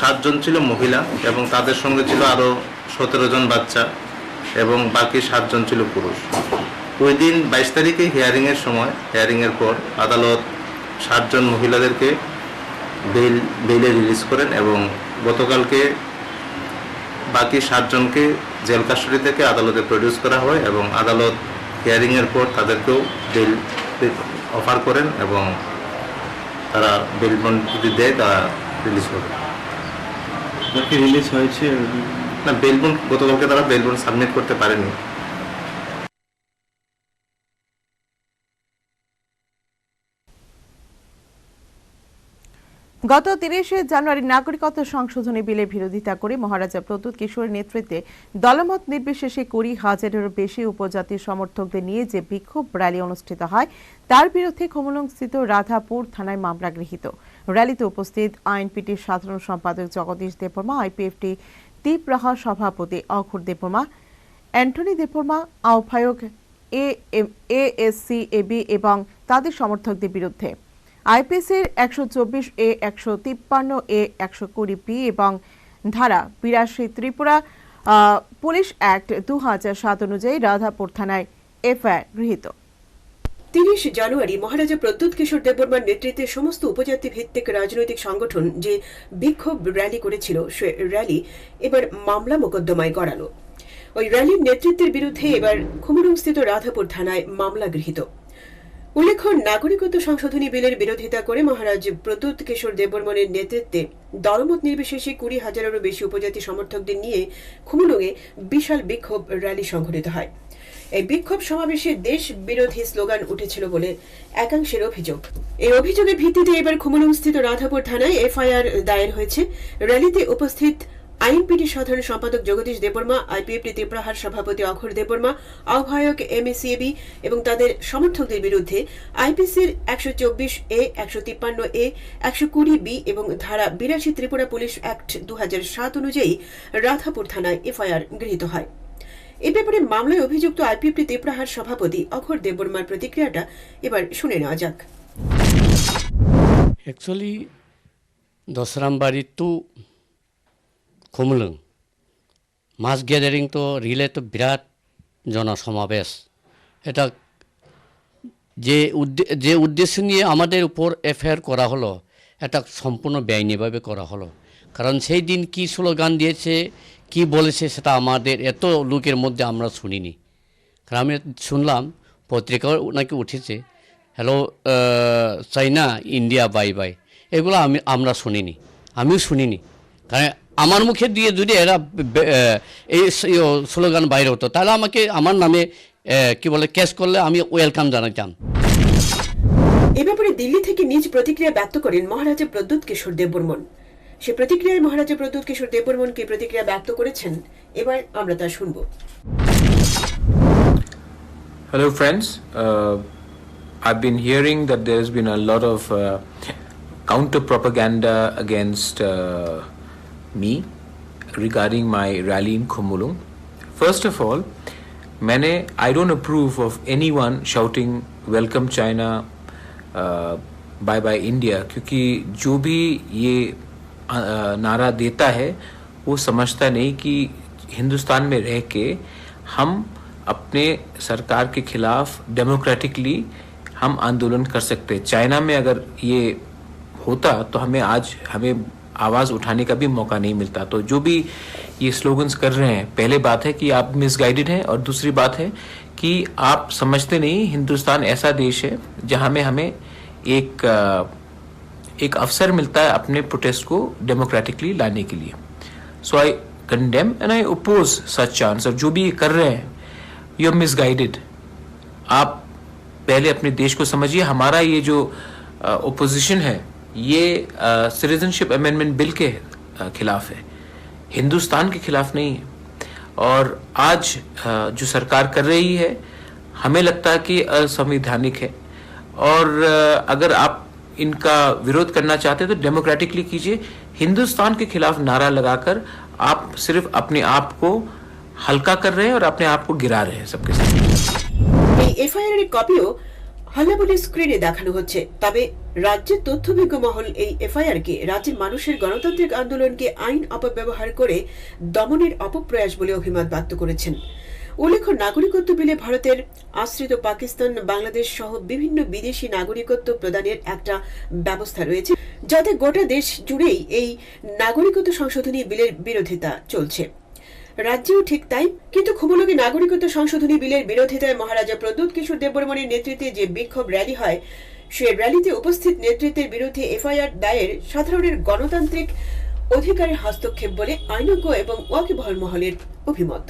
7 জন ছিল মহিলা এবং তাদের সঙ্গে ছিল আরও 17 জন বাচ্চা এবং বাকি 7 জন ছিল পুরুষ। ওই দিন 22 তারিখে হিয়ারিংয়ের পর আদালত 7 জন মহিলাদেরকে বেইলে রিলিজ করেন এবং গতকালকে বাকি 7 জনকে জেল কাস্টডি থেকে আদালতে প্রডিউস করা হয় এবং আদালত হিয়ারিংয়ের পর তাদেরকেও বেল অফার করেন এবং তারা বেল বন্ড যদি দেয় তারা রিলিজ করবে। রিলিজ হয়েছে না, বেল বন্ড গতকালকে তারা বেল বন্ড সাবমিট করতে পারেনি। গত 30 জানুয়ারি নাগরিকত্ব সংশোধনী বিলের বিরোধিতা করে মহারাজা প্রদ্যুৎ কিশোরের নেতৃত্বে দলমত নির্বিশেষে 20,000-এরও বেশি উপজাতি সমর্থকদের নিয়ে যে বিক্ষোভ র্যালি অনুষ্ঠিত হয় তার বিরুদ্ধে খুমুলুংস্থিত রাধাপুর থানায় মামলা গৃহীত। র্যালিতে উপস্থিত আইএনপিটির সাধারণ সম্পাদক জগদীশ দেববর্মা, আইপিএফটি তীব্রাহা সভাপতি অঘোর দেববর্মা, অ্যান্টনি দেববর্মা, আহ্বায়ক এএসসি-এবি এবং তাদের সমর্থকদের বিরুদ্ধে আইপিসির 124A, 153A, 120B এবং ধারা 82 ত্রিপুরা পুলিশ অ্যাক্ট 2007 অনুযায়ী রাধাপুর থানায় এফআইআর গৃহীত। 30 জানুয়ারি মহারাজা প্রদ্যুৎ কিশোর দেববর্মার নেতৃত্বে সমস্ত উপজাতি ভিত্তিক রাজনৈতিক সংগঠন যে বিক্ষোভ র্যালি করেছিল, সে র্যালি এবার মামলা মোকদ্দমায় গড়ালো। ওই র্যালির নেতৃত্বের বিরুদ্ধে এবার খুমুলুংস্থিত রাধাপুর থানায় মামলা গৃহীত। উল্লেখ্য, নাগরিকত্ব সংশোধনী বিলের বিরোধিতা করে মহারাজ প্রদ্যোৎ কিশোর দেববর্মনের নেতৃত্বে দলমত নির্বিশেষে 20,000-এরও বেশি উপজাতি সমর্থকদের নিয়ে খুমুলুঙে বিশাল বিক্ষোভ র্যালি সংঘটিত হয়। এই বিক্ষোভ সমাবেশে দেশ বিরোধী স্লোগান উঠেছিল বলে একাংশের অভিযোগ। এই অভিযোগের ভিত্তিতে এবার খুমুলুংস্থিত রাধাপুর থানায় এফআইআর দায়ের হয়েছে। র্যালিতে উপস্থিত আইএনপিটি সাধারণ সম্পাদক জগদীশ দেববর্মা, আইপিএফটি ত্রিপুরাহার সভাপতি অঘোর দেববর্মা, আহ্বায়ক এমএসিএবি এবং তাদের সমর্থকদের বিরুদ্ধে আইপিসির 124A, 153A, 120B এবং ধারা 82 ত্রিপুরা পুলিশ অ্যাক্ট 2007 অনুযায়ী রাধাপুর থানায় এফআইআর গৃহীত হয়। এ ব্যাপারে মামলায় অভিযুক্ত আইপিএফটি ত্রিপুরাহার সভাপতি অঘোর দেববর্মার প্রতিক্রিয়াটা এবার শুনে নেওয়া যাক। একচুয়ালি দশরামবাড়ি টু খুমলুং মাস গ্যাদারিং তো রিলে তো বিরাট জনসমাবেশ। এটা যে উদ্দেশ্য নিয়ে আমাদের উপর এফআইআর করা হলো, এটা সম্পূর্ণ বেআইনিভাবে করা হলো। কারণ সেই দিন কি স্লোগান দিয়েছে, কি বলেছে, সেটা আমাদের এত লোকের মধ্যে আমরা শুনিনি। কারণ আমি শুনলাম পত্রিকাও নাকি উঠেছে, হ্যালো চাইনা ইন্ডিয়া বাই বাই, এগুলো আমরা শুনিনি, আমিও শুনিনি। কারণ আমার মুখে দিয়ে যদি এরা এই স্লোগান বাইরে হতো, তাহলে আমাকে আমার নামে কি বলে কেস করলে আমি ওয়েলকাম জানাতাম। এ ব্যাপারে দিল্লি থেকে নিজ প্রতিক্রিয়া ব্যক্ত করেন মহারাজা প্রদ্যোৎ কিশোর দেববর্মন। সে প্রতিক্রিয়ায় মহারাজা প্রদ্যোৎ কিশোর দেববর্মন কি প্রতিক্রিয়া ব্যক্ত করেছেন, এবার আমরা তা শুনব। Hello friends, I've been hearing that there's been a lot of counter propaganda against me regarding my rally in Khumulung. First of all, I don't approve of anyone shouting welcome China, bye bye India, क्योंकि जो भी ये नारा देता है वो समझता नहीं कि हिंदुस्तान में रह के हम अपने सरकार के खिलाफ डेमोक्रेटिकली हम आंदोलन कर सकते हैं। चाइना में अगर ये होता तो हमें आवाज़ उठाने का भी मौका नहीं मिलता। तो जो भी ये स्लोगन्स कर रहे हैं, पहले बात है कि आप मिसगाइडेड हैं, और दूसरी बात है कि आप समझते नहीं हिंदुस्तान ऐसा देश है जहाँ में हमें एक अवसर मिलता है अपने प्रोटेस्ट को डेमोक्रेटिकली लाने के लिए। So I condemn and I oppose such chance. और जो भी ये कर रहे हैं, यू आर मिसगाइडेड। आप पहले अपने देश को समझिए। हमारा ये जो ओपोजिशन है ये सिटीजनशिप अमेंडमेंट बिल के खिलाफ है, हिंदुस्तान के खिलाफ नहीं है। और आज जो सरकार कर रही है, हमें लगता है कि असंवैधानिक है। और अगर आप इनका विरोध करना चाहते हैं तो डेमोक्रेटिकली कीजिए। हिंदुस्तान के खिलाफ नारा लगाकर आप सिर्फ अपने आप को हल्का कर रहे हैं और अपने आप को गिरा रहे हैं सबके साथ। এফআইআর এর কপিও হল্লাবলি স্ক্রিনে দেখানো হচ্ছে। তবে রাজ্যের তথ্যভিজ্ঞ মহল এই এফআইআর কে রাজ্যের মানুষের গণতান্ত্রিক আন্দোলনকে আইন অপব্যবহার করে দমনের অপপ্রয়াস বলে অভিমত ব্যক্ত করেছেন। উল্লেখ্য, নাগরিকত্ব বিলে ভারতের আশ্রিত পাকিস্তান, বাংলাদেশ সহ বিভিন্ন বিদেশি নাগরিকত্ব প্রদানের একটা ব্যবস্থা রয়েছে, যাতে গোটা দেশ জুড়েই এই নাগরিকত্ব সংশোধনী বিলের বিরোধিতা চলছে। রাজ্যেও ঠিক তাই। কিন্তু খুমুলুঙে নাগরিকত্ব সংশোধনী বিলের বিরোধিতায় মহারাজা প্রদ্যোৎ কিশোর দেববর্মনের নেতৃত্বে যে বিক্ষোভ র্যালি হয়, সে র্যালিতে উপস্থিত নেতৃত্বের বিরুদ্ধে এফআইআর দায়ের সাধারণের গণতান্ত্রিক অধিকারের হস্তক্ষেপ বলে আইনজ্ঞ এবং ওয়াকিবহাল মহলের অভিমত।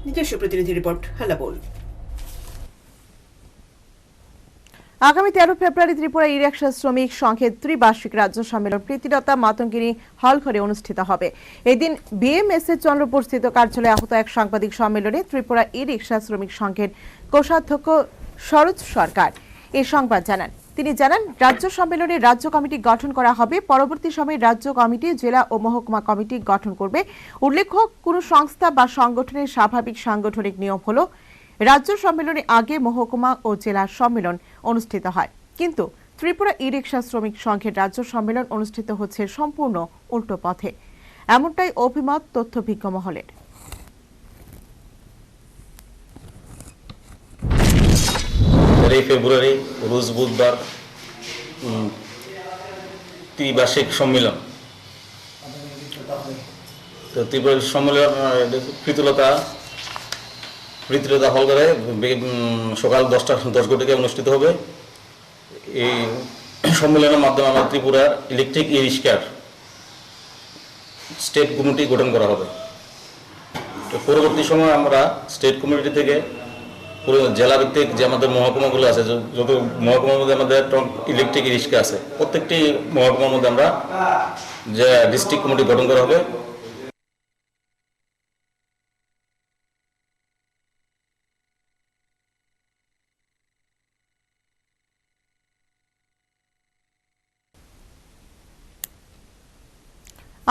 নিজস্ব প্রতিনিধি রিপোর্ট, হাল্লাবোল। আগামী 13 ফেব্রুয়ারি ত্রিপুরা ই রিক্সা শ্রমিক সংঘের ত্রিবার্ষিক রাজ্য সম্মেলন প্রীতিলতা মাতঙ্গিনী হল ঘরে অনুষ্ঠিত হবে। এদিন বিএমএস এর চন্দ্রপুরস্থিত কার্যালয়ে আহত এক সাংবাদিক সম্মেলনে ত্রিপুরা ই রিক্সা শ্রমিক সংঘের কোষাধ্যক্ষ সরোজ সরকার এই সংবাদ জানান। তিনি জানান, রাজ্য সম্মেলনে রাজ্য কমিটি গঠন করা হবে। পরবর্তী সময়ে রাজ্য কমিটি জেলা ও মহকুমা কমিটি গঠন করবে। উল্লেখ্য, কোন সংস্থা বা সংগঠনের স্বাভাবিক সাংগঠনিক নিয়ম হল রাজ্য সম্মেলনে আগে মহকুমা ও জেলা সম্মেলন অনুষ্ঠিত হয়। কিন্তু ত্রিপুরা ই রিক্সা শ্রমিক সংঘের রাজ্য সম্মেলন অনুষ্ঠিত হচ্ছে সম্পূর্ণ উল্টো পথে, এমনটাই অভিমত তথ্যভিজ্ঞ মহলের। ফেব্রুয়ারি রোজ বুধবার ত্রিবার্ষিক সম্মেলন। তো ত্রিপুরা সম্মেলন প্রীতিলতা হলঘরে সকাল 10টা 10 ঘটিকায় অনুষ্ঠিত হবে। এই সম্মেলনের মাধ্যমে আমরা ত্রিপুরা ইলেকট্রিক ই রিক্সার স্টেট কমিটি গঠন করা হবে। তো পরবর্তী সময় আমরা স্টেট কমিটি থেকে পুরো জেলা ভিত্তিক যে আমাদের মহকুমাগুলো আছে, যত মহকুমার মধ্যে আমাদের ইলেকট্রিক ই রিক্সা আছে, প্রত্যেকটি মহকুমার মধ্যে আমরা যে ডিস্ট্রিক্ট কমিটি গঠন করা হবে।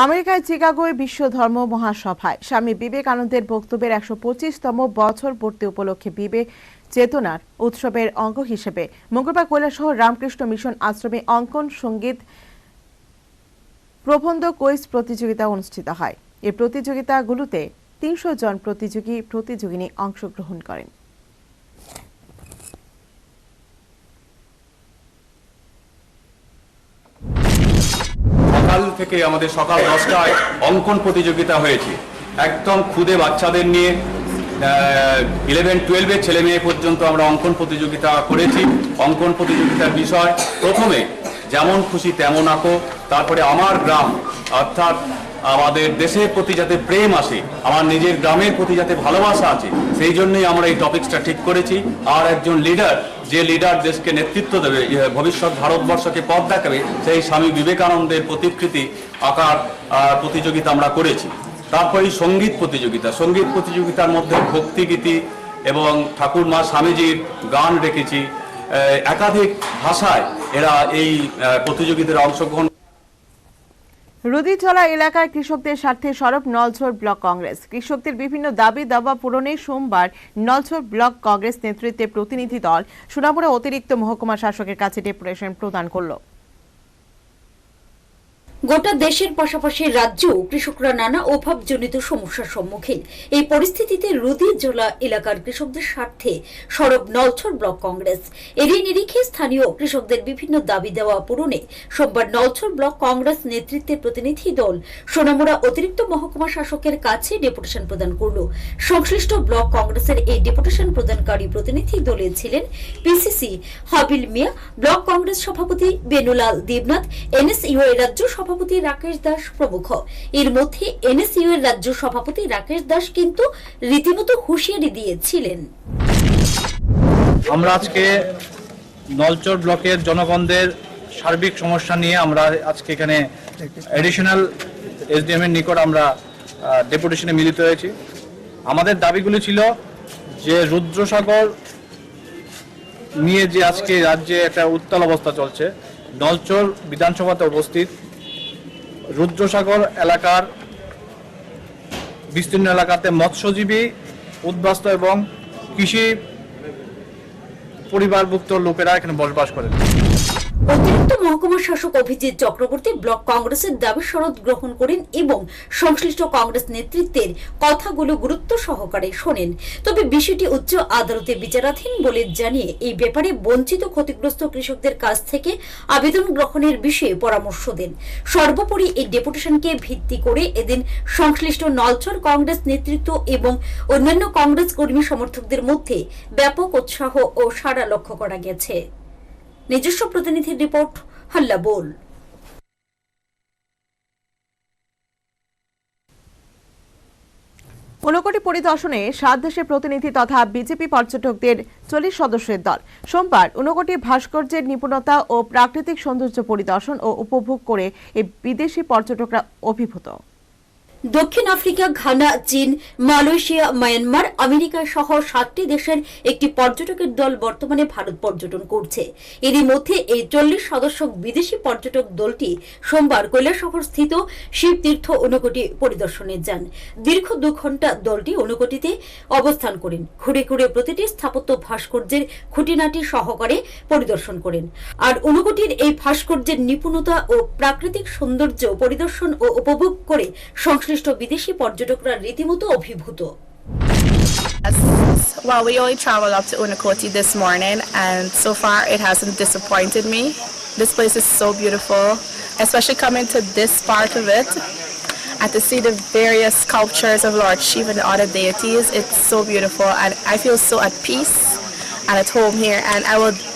আমেরিকায় চিকাগোয় বিশ্ব ধর্ম মহাসভায় স্বামী বিবেকানন্দের বক্তব্যের 125তম বছর পূর্তি উপলক্ষে বিবেক চেতনার উৎসবের অঙ্গ হিসেবে মঙ্গলবার কৈলাসহর রামকৃষ্ণ মিশন আশ্রমে অঙ্কন সঙ্গীত প্রবন্ধ কুইজ প্রতিযোগিতা অনুষ্ঠিত হয়। এই প্রতিযোগিতাগুলোতে 300 জন প্রতিযোগিনী অংশগ্রহণ করেন। সকাল থেকে আমাদের সকাল 10টায় অঙ্কন প্রতিযোগিতা হয়েছে। একদম খুদে বাচ্চাদের নিয়ে 11-12 ছেলে মেয়ে পর্যন্ত আমরা অঙ্কন প্রতিযোগিতা করেছি। অঙ্কন প্রতিযোগিতার বিষয় প্রথমে যেমন খুশি তেমন আঁকো, তারপরে আমার গ্রাম অর্থাৎ আমাদের দেশের প্রতি যাতে প্রেম আসে, আমার নিজের গ্রামের প্রতি যাতে ভালোবাসা আছে, সেই জন্যই আমরা এই টপিকসটা ঠিক করেছি। আর একজন লিডার, যে লিডার দেশকে নেতৃত্ব দেবে, ভবিষ্যৎ ভারতবর্ষকে পথ দেখাবে, সেই স্বামী বিবেকানন্দের প্রতিকৃতি আঁকার প্রতিযোগিতা আমরা করেছি। তারপরে সঙ্গীত প্রতিযোগিতা। সঙ্গীত প্রতিযোগিতার মধ্যে ভক্তিগীতি এবং ঠাকুর মা স্বামীজির গান রেখেছি। একাধিক ভাষায় এরা এই প্রতিযোগিতায় অংশগ্রহণ। রুদিচলা এলাকায় কৃষকদের স্বার্থে সরব নলছর ব্লক কংগ্রেস। কৃষকদের বিভিন্ন দাবি দাবা পূরণে সোমবার নলছর ব্লক কংগ্রেস নেতৃত্বে প্রতিনিধি দল সোনামুড়া অতিরিক্ত মহকুমা শাসকের কাছে ডেপুটেশন প্রদান করল। গোটা দেশের পাশাপাশি রাজ্যেও কৃষকরা নানা অভাবজনিত সমস্যার সম্মুখীন। এই পরিস্থিতিতে রুদিজলা এলাকার কৃষকদের স্বার্থে সরব নলছর ব্লক কংগ্রেস। এরই নিরিখে স্থানীয় কৃষকদের বিভিন্ন দাবি দেওয়া পূরণে সোমবার নলছর ব্লক কংগ্রেস নেতৃত্বের প্রতিনিধি দল সোনামুড়া অতিরিক্ত মহকুমা শাসকের কাছে ডেপুটেশন প্রদান করল। সংশ্লিষ্ট ব্লক কংগ্রেসের এই ডেপুটেশন প্রদানকারী প্রতিনিধি দলে ছিলেন পিসিসি হাবিল মিয়া, ব্লক কংগ্রেস সভাপতি বেনুলাল দেবনাথ, এনএসইউ এর রাজ্য সভাপতি রাকেশ দাস প্রমুখ। এর মধ্যে এনএসইউ এর রাজ্য সভাপতি রাকেশ দাস কিন্তু রীতিমতো হুঁশিয়ারি দিয়েছিলেন। আমরা আজকে নলচর ব্লকের জনগণদের সার্বিক সমস্যা নিয়ে আমরা আজকে এখানে এডিশনাল এসডিএম এর নিকট আমরা ডেপুটেশনে মিলিত হয়েছি। আমাদের দাবিগুলি ছিল যে রুদ্রসাগর নিয়ে যে আজকে রাজ্যে একটা উত্তাল অবস্থা চলছে, নলচর বিধানসভাতে অবস্থিত রুদ্রসাগর এলাকার বিস্তীর্ণ এলাকাতে মৎস্যজীবী, উদ্বাস্তু এবং কৃষি পরিবারভুক্ত লোকেরা এখানে বসবাস করেন। অতিরিক্ত মহকুমা শাসক অভিজিৎ চক্রবর্তী ব্লক কংগ্রেসের দাবি শরৎ গ্রহণ করেন এবং সংশ্লিষ্ট কংগ্রেস নেতৃত্বের কথাগুলো গুরুত্ব সহকারে শোনেন। তবে বিষয়টি উচ্চ আদালতে বিচারাধীন বলে জানিয়ে এই ব্যাপারে বঞ্চিত ক্ষতিগ্রস্ত কৃষকদের কাছ থেকে আবেদন গ্রহণের বিষয়ে পরামর্শ দেন। সর্বোপরি এই ডেপুটেশনকে ভিত্তি করে এদিন সংশ্লিষ্ট নলছর কংগ্রেস নেতৃত্ব এবং অন্যান্য কংগ্রেস কর্মী সমর্থকদের মধ্যে ব্যাপক উৎসাহ ও সাড়া লক্ষ্য করা গেছে। নিজস্ব প্রতিনিধির রিপোর্ট, হাল্লা বোল। ঊনকোটি পরিদর্শনে 7 দেশের প্রতিনিধি তথা বিজেপি পর্যটকদের 40 সদস্যের দল সোমবার ঊনকোটি ভাস্কর্যের নিপুণতা ও প্রাকৃতিক সৌন্দর্য পরিদর্শন ও উপভোগ করে এই বিদেশি পর্যটকরা অভিভূত। দক্ষিণ আফ্রিকা, ঘানা, চীন, মালয়েশিয়া, মায়ানমার, আমেরিকা সহ 7টি দেশের একটি পর্যটকের দল বর্তমানে ভারত পর্যটন করছে। এরই মধ্যে এই 40 সদস্য বিদেশি পর্যটক দলটি সোমবার কৈলাসহর স্থিত শিবতীর্থ ঊনকোটি পরিদর্শনে যান। দীর্ঘ 2 ঘণ্টা দলটি ঊনকোটিতে অবস্থান করেন। ঘুরে ঘুরে প্রতিটি স্থাপত্য ভাস্কর্যের খুঁটিনাটি সহকারে পরিদর্শন করেন। আর ঊনকোটির এই ভাস্কর্যের নিপুণতা ও প্রাকৃতিক সৌন্দর্য পরিদর্শন ও উপভোগ করে সংশ্লিষ্ট বিদেশি পর্যটকরা রীতিমতো অভিভূত। Well, we only traveled up to Unakoti this morning, and so far it hasn't disappointed me. This place is so beautiful, especially coming to this part of it and to see the various sculptures of Lord Shiva and the other deities. It's so beautiful, and I feel so at peace and at home here. And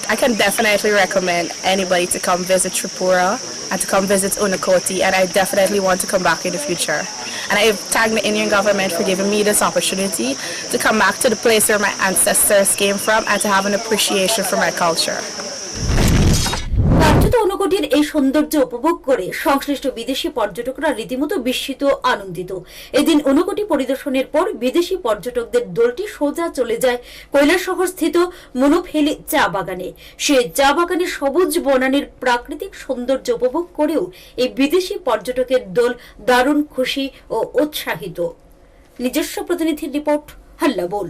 I can definitely recommend anybody to come visit Tripura and to come visit Unakoti, and I definitely want to come back in the future. And I thank the Indian government for giving me this opportunity to come back to the place where my ancestors came from and to have an appreciation for my culture. কার্যত ঊনকোটির এই সৌন্দর্য উপভোগ করে সংশ্লিষ্ট বিদেশি পর্যটকরা রীতিমতো বিস্মিত আনন্দিত। এদিন ঊনকোটি পরিদর্শনের পর বিদেশি পর্যটকদের দলটি সোজা চলে যায় কৈলাসহর স্থিত মনোফেলি চা বাগানে। সে চা বাগানের সবুজ বনানীর প্রাকৃতিক সৌন্দর্য উপভোগ করেও এই বিদেশি পর্যটকের দল দারুণ খুশি ও উৎসাহিত। নিজস্ব প্রতিনিধির রিপোর্ট, হাল্লা বল।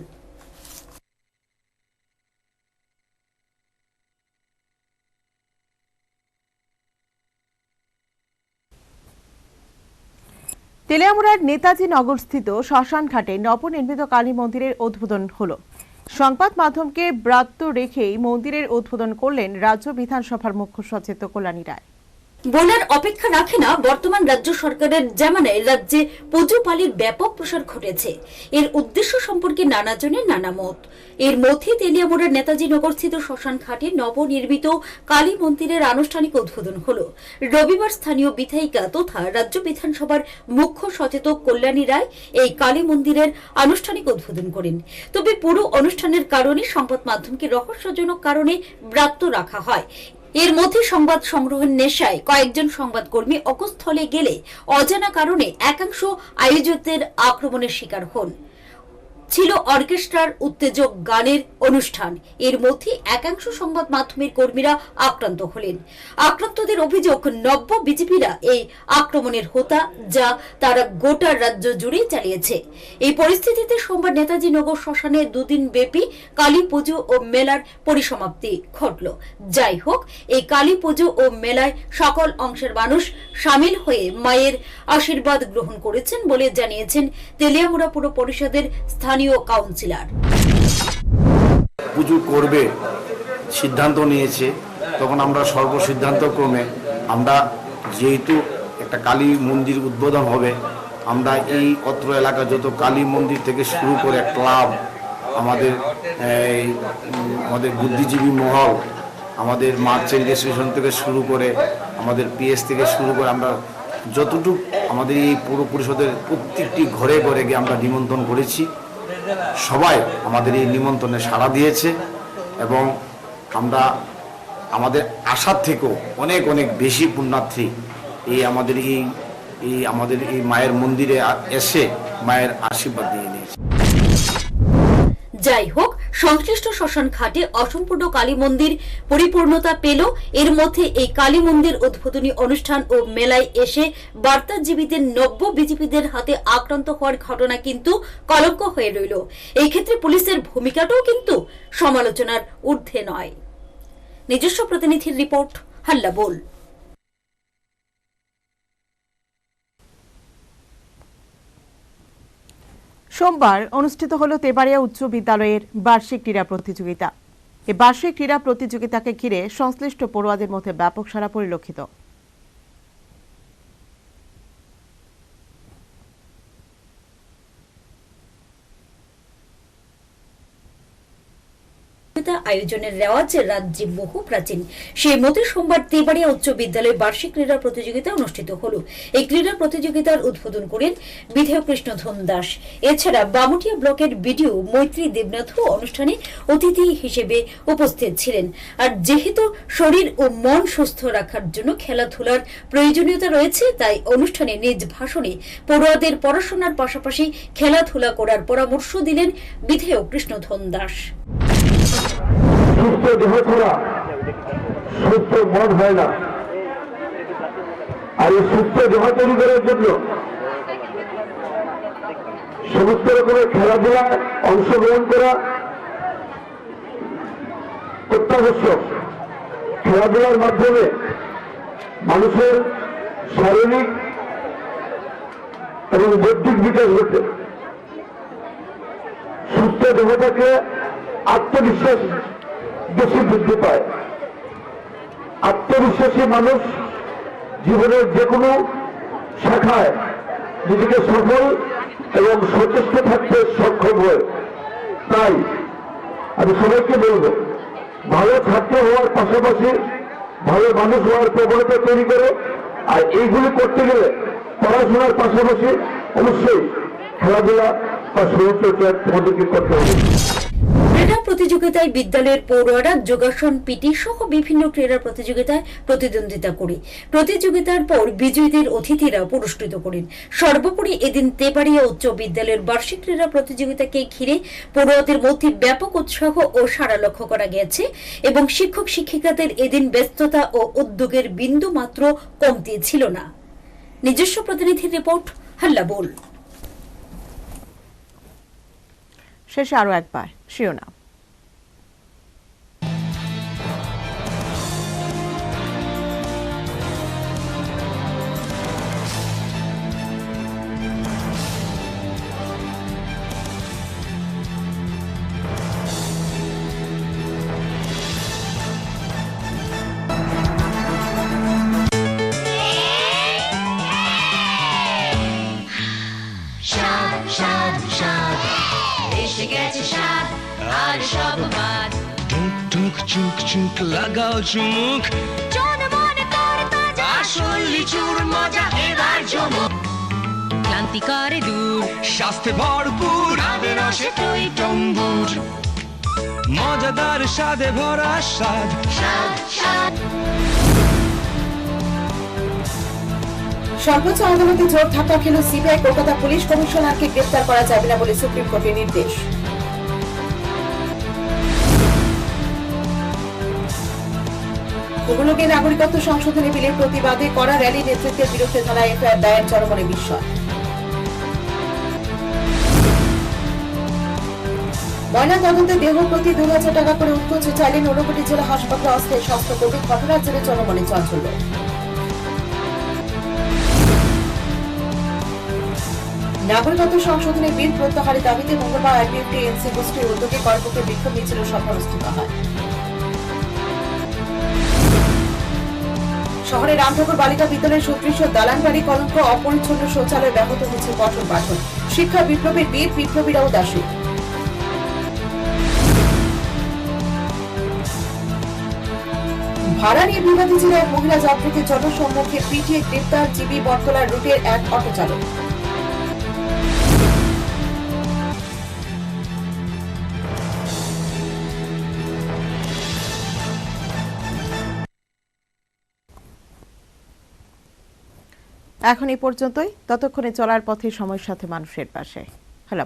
তেলিয়ামুড়ার নেতাজি নগরস্থিত শ্মশানঘাটে নবনির্মিত কালী মন্দিরের উদ্বোধন হলো। সংবাদ মাধ্যমকে ব্রাত্য রেখেই মন্দিরের উদ্বোধন করলেন রাজ্য বিধানসভার মুখ্য সচেতক কল্যাণী রায়। বলার অপেক্ষা রাখে না বর্তমান রাজ্য সরকারের জামানায় রাজ্যে পুজো পালির ব্যাপক প্রসার ঘটেছে। এর উদ্দেশ্য সম্পর্কে নানা জনের নানা মত। এর মধ্যে তেলিয়ামুড়ার নেতাজি নগরস্থিত শ্মশান ঘাটে নবনির্মিত কালী মন্দিরের আনুষ্ঠানিক উদ্বোধন হলো। রবিবার স্থানীয় বিধায়িকা তথা রাজ্য বিধানসভার মুখ্য সচেতক কল্যাণী রায় এই কালী মন্দিরের আনুষ্ঠানিক উদ্বোধন করেন। তবে পুরো অনুষ্ঠানের কারণে সংবাদ মাধ্যমকে রহস্যজনক কারণে ব্রাত্য রাখা হয়। এর মধ্যে সংবাদ সংগ্রহের নেশায় কয়েকজন সংবাদকর্মী অকুস্থলে গেলে অজানা কারণে একাংশ আয়োজকদের আক্রমণের শিকার হন। ছিল অর্কেস্ট্রার উত্তেজক গানের অনুষ্ঠান। এর মধ্যে একাংশ সংবাদ মাধ্যমের কর্মীরা আক্রান্ত হলেন। আক্রান্তদের অভিযোগ নব্য বিজেপিরা এই আক্রমণের হোতা, যা তারা গোটা রাজ্য জুড়ে চালিয়েছে। এই পরিস্থিতিতে সোমবার নেতাজি নগর শ্মশানে দুদিন ব্যাপী কালী পুজো ও মেলার পরিসমাপ্তি ঘটল। যাই হোক, এই কালী পুজো ও মেলায় সকল অংশের মানুষ সামিল হয়ে মায়ের আশীর্বাদ গ্রহণ করেছেন বলে জানিয়েছেন তেলিয়ামুড়া পুর পরিষদের স্থানীয় কাউন্সিলর। পুজো করবে সিদ্ধান্ত নিয়েছে, তখন আমরা সর্বসিদ্ধান্ত ক্রমে আমরা যেহেতু একটা কালী মন্দির উদ্বোধন হবে, আমরা এই অত্র এলাকা যত কালী মন্দির থেকে শুরু করে ক্লাব, আমাদের বুদ্ধিজীবী মহল, আমাদের মার্চেন্ট অ্যাসোসিয়েশন থেকে শুরু করে আমাদের পিএস থেকে শুরু করে আমরা যতটুকু আমাদের এই পৌর পরিষদের প্রত্যেকটি ঘরে ঘরে গিয়ে আমরা নিমন্ত্রণ করেছি। সবাই আমাদের এই নিমন্ত্রণে সাড়া দিয়েছে এবং আমরা আমাদের আশার থেকেও অনেক অনেক বেশি পুণ্যার্থী আমাদের এই মায়ের মন্দিরে এসে মায়ের আশীর্বাদ দিয়ে নিয়েছে। যাই হোক, সংশ্লিষ্ট শ্মশান ঘাটে অসম্পূর্ণ কালী মন্দির পরিপূর্ণতা পেল। এর মধ্যে এই কালী মন্দির উদ্বোধনী অনুষ্ঠান ও মেলায় এসে বার্তাজীবীদের নব্য বিজেপিদের হাতে আক্রান্ত হওয়ার ঘটনা কিন্তু কলঙ্ক হয়ে রইল। এই ক্ষেত্রে পুলিশের ভূমিকাটাও কিন্তু সমালোচনার ঊর্ধ্বে নয়। নিজস্ব প্রতিনিধির রিপোর্ট, হাল্লা বল। সোমবার অনুষ্ঠিত হল তেবাড়িয়া উচ্চ বিদ্যালয়ের বার্ষিক ক্রীড়া প্রতিযোগিতা। এই বার্ষিক ক্রীড়া প্রতিযোগিতাকে ঘিরে সংশ্লিষ্ট পড়ুয়াদের মধ্যে ব্যাপক সাড়া পরিলক্ষিত। আয়োজনের রেওয়াজ রাজ্যে বহু প্রাচীন। সেই মতে সোমবার তেবাড়িয়া উচ্চ বিদ্যালয়ে বার্ষিক ক্রীড়া প্রতিযোগিতা অনুষ্ঠিত হল। এই ক্রীড়া প্রতিযোগিতার উদ্বোধন করেন বিধায়ক কৃষ্ণধন দাস। এছাড়া বামুটিয়া ব্লকের বিডিও মৈত্রী দেবনাথ অনুষ্ঠানে অতিথি হিসেবে উপস্থিত ছিলেন। আর যেহেতু শরীর ও মন সুস্থ রাখার জন্য খেলাধুলার প্রয়োজনীয়তা রয়েছে, তাই অনুষ্ঠানে নিজ ভাষণে পড়ুয়াদের পড়াশোনার পাশাপাশি খেলাধুলা করার পরামর্শ দিলেন বিধায়ক কৃষ্ণধন দাস। সুস্থ দেহ ছাড়া সুস্থ মন হয় না, আর এই সুস্থ দেহ তৈরি করার জন্য সমস্ত রকমের খেলাধুলায় অংশগ্রহণ করা অত্যাবশ্যক। খেলাধুলার মাধ্যমে মানুষের শারীরিক এবং বৌদ্ধিক বিকাশ ঘটে। সুস্থ দেহটাকে আত্মবিশ্বাস বেশি বৃদ্ধি পায়। আত্মবিশ্বাসী মানুষ জীবনের যে কোনো শাখায় নিজেকে সফল এবং সচেষ্ট থাকতে সক্ষম হয়। তাই আমি সবাইকে বলব ভালো ছাত্র হওয়ার পাশাপাশি ভালো মানুষ হওয়ার প্রবণতা তৈরি করে। আর এইগুলি করতে গেলে পড়াশোনার পাশাপাশি অবশ্যই খেলাধুলা বা শরীরচর্চা তোমাদেরকে করতে হবে। ক্রীড়া প্রতিযোগিতায় বিদ্যালয়ের পড়ুয়ারা যোগাসন, পিটি সহ বিভিন্ন ক্রীড়া প্রতিযোগিতায় প্রতিদ্বন্দ্বিতা করে। প্রতিযোগিতার পর বিজয়ীদের অতিথিরা পুরস্কৃত করেন। সর্বোপরি এদিন তেবাড়িয়া উচ্চ বিদ্যালয়ের বার্ষিক ক্রীড়া প্রতিযোগিতাকে ঘিরে পড়ুয়াদের মধ্যে ব্যাপক উৎসাহ ও সাড়া লক্ষ্য করা গেছে এবং শিক্ষক শিক্ষিকাদের এদিন ব্যস্ততা ও উদ্যোগের বিন্দু মাত্র কমতি ছিল না। নিজস্ব প্রতিনিধির রিপোর্ট, হাল্লা বল। শেষে আরো একবার শিরোনাম। স্বাদ স্বাদ স্বাদ এসে গেছে স্বাদ আর সব বাদ টুক টুক চুক চুক লাগাও চুমুক জন মনে করে তাজা আসল লিচুর মজা এবার জমুক ক্লান্তি করে দূর স্বাস্থ্যে ভরপুর স্বাদে রসে টই টম্বুর মজাদার স্বাদে ভরা স্বাদ স্বাদ স্বাদ। সর্বোচ্চ আদালতে জোর ধাক্কা খেল সিবিআই। কলকাতা পুলিশ কমিশনারকে গ্রেফতার করা যাবে না বলে সুপ্রিম কোর্টের নির্দেশ। কুমুলকে নাগরিকত্ব সংশোধনী বিলের প্রতিবাদে করা র্যালি নেতৃত্বের বিরুদ্ধে থানায় এফআইআর দায়ের, চরমনে বিস্ময়। ময়না তদন্তে দেহ প্রতি ২,০০০ টাকা করে উৎকোচ চাইলেন ঊনকোটি জেলা হাসপাতাল অস্থায়ী স্বাস্থ্য কর্মী। ঘটনার জেরে চরমনে চাঞ্চল্য। নাগরিকত্ব সংশোধনী বিল প্রত্যাহারের দাবিতে মঙ্গলবার আইপিএফটি এনসি গোষ্ঠীর উদ্যোগে কর্মকে বিক্ষোভ মিছিল সভা অনুষ্ঠিত হয়। শহরের রামঠাকুর বালিকা বিদ্যালয়ের সদৃশ্য দালান বাড়ি, কলঙ্ক, অপরিচ্ছন্ন শৌচালয়, ব্যাহত হচ্ছে পঠন পাঠন। শিক্ষা বিপ্লবের বীর, বিপ্লবীরা উদাসীন। ভাড়া নিয়ে বিবাদী ছিল এক মহিলা যাত্রীকে জনসম্মুখে পিটিয়ে গ্রেপ্তার জিবি বটতলা রুটের এক অটো চালক। এখন এই পর্যন্তই। ততক্ষণে চলার পথে সময়ের সাথে মানুষের পাশে। হ্যালো।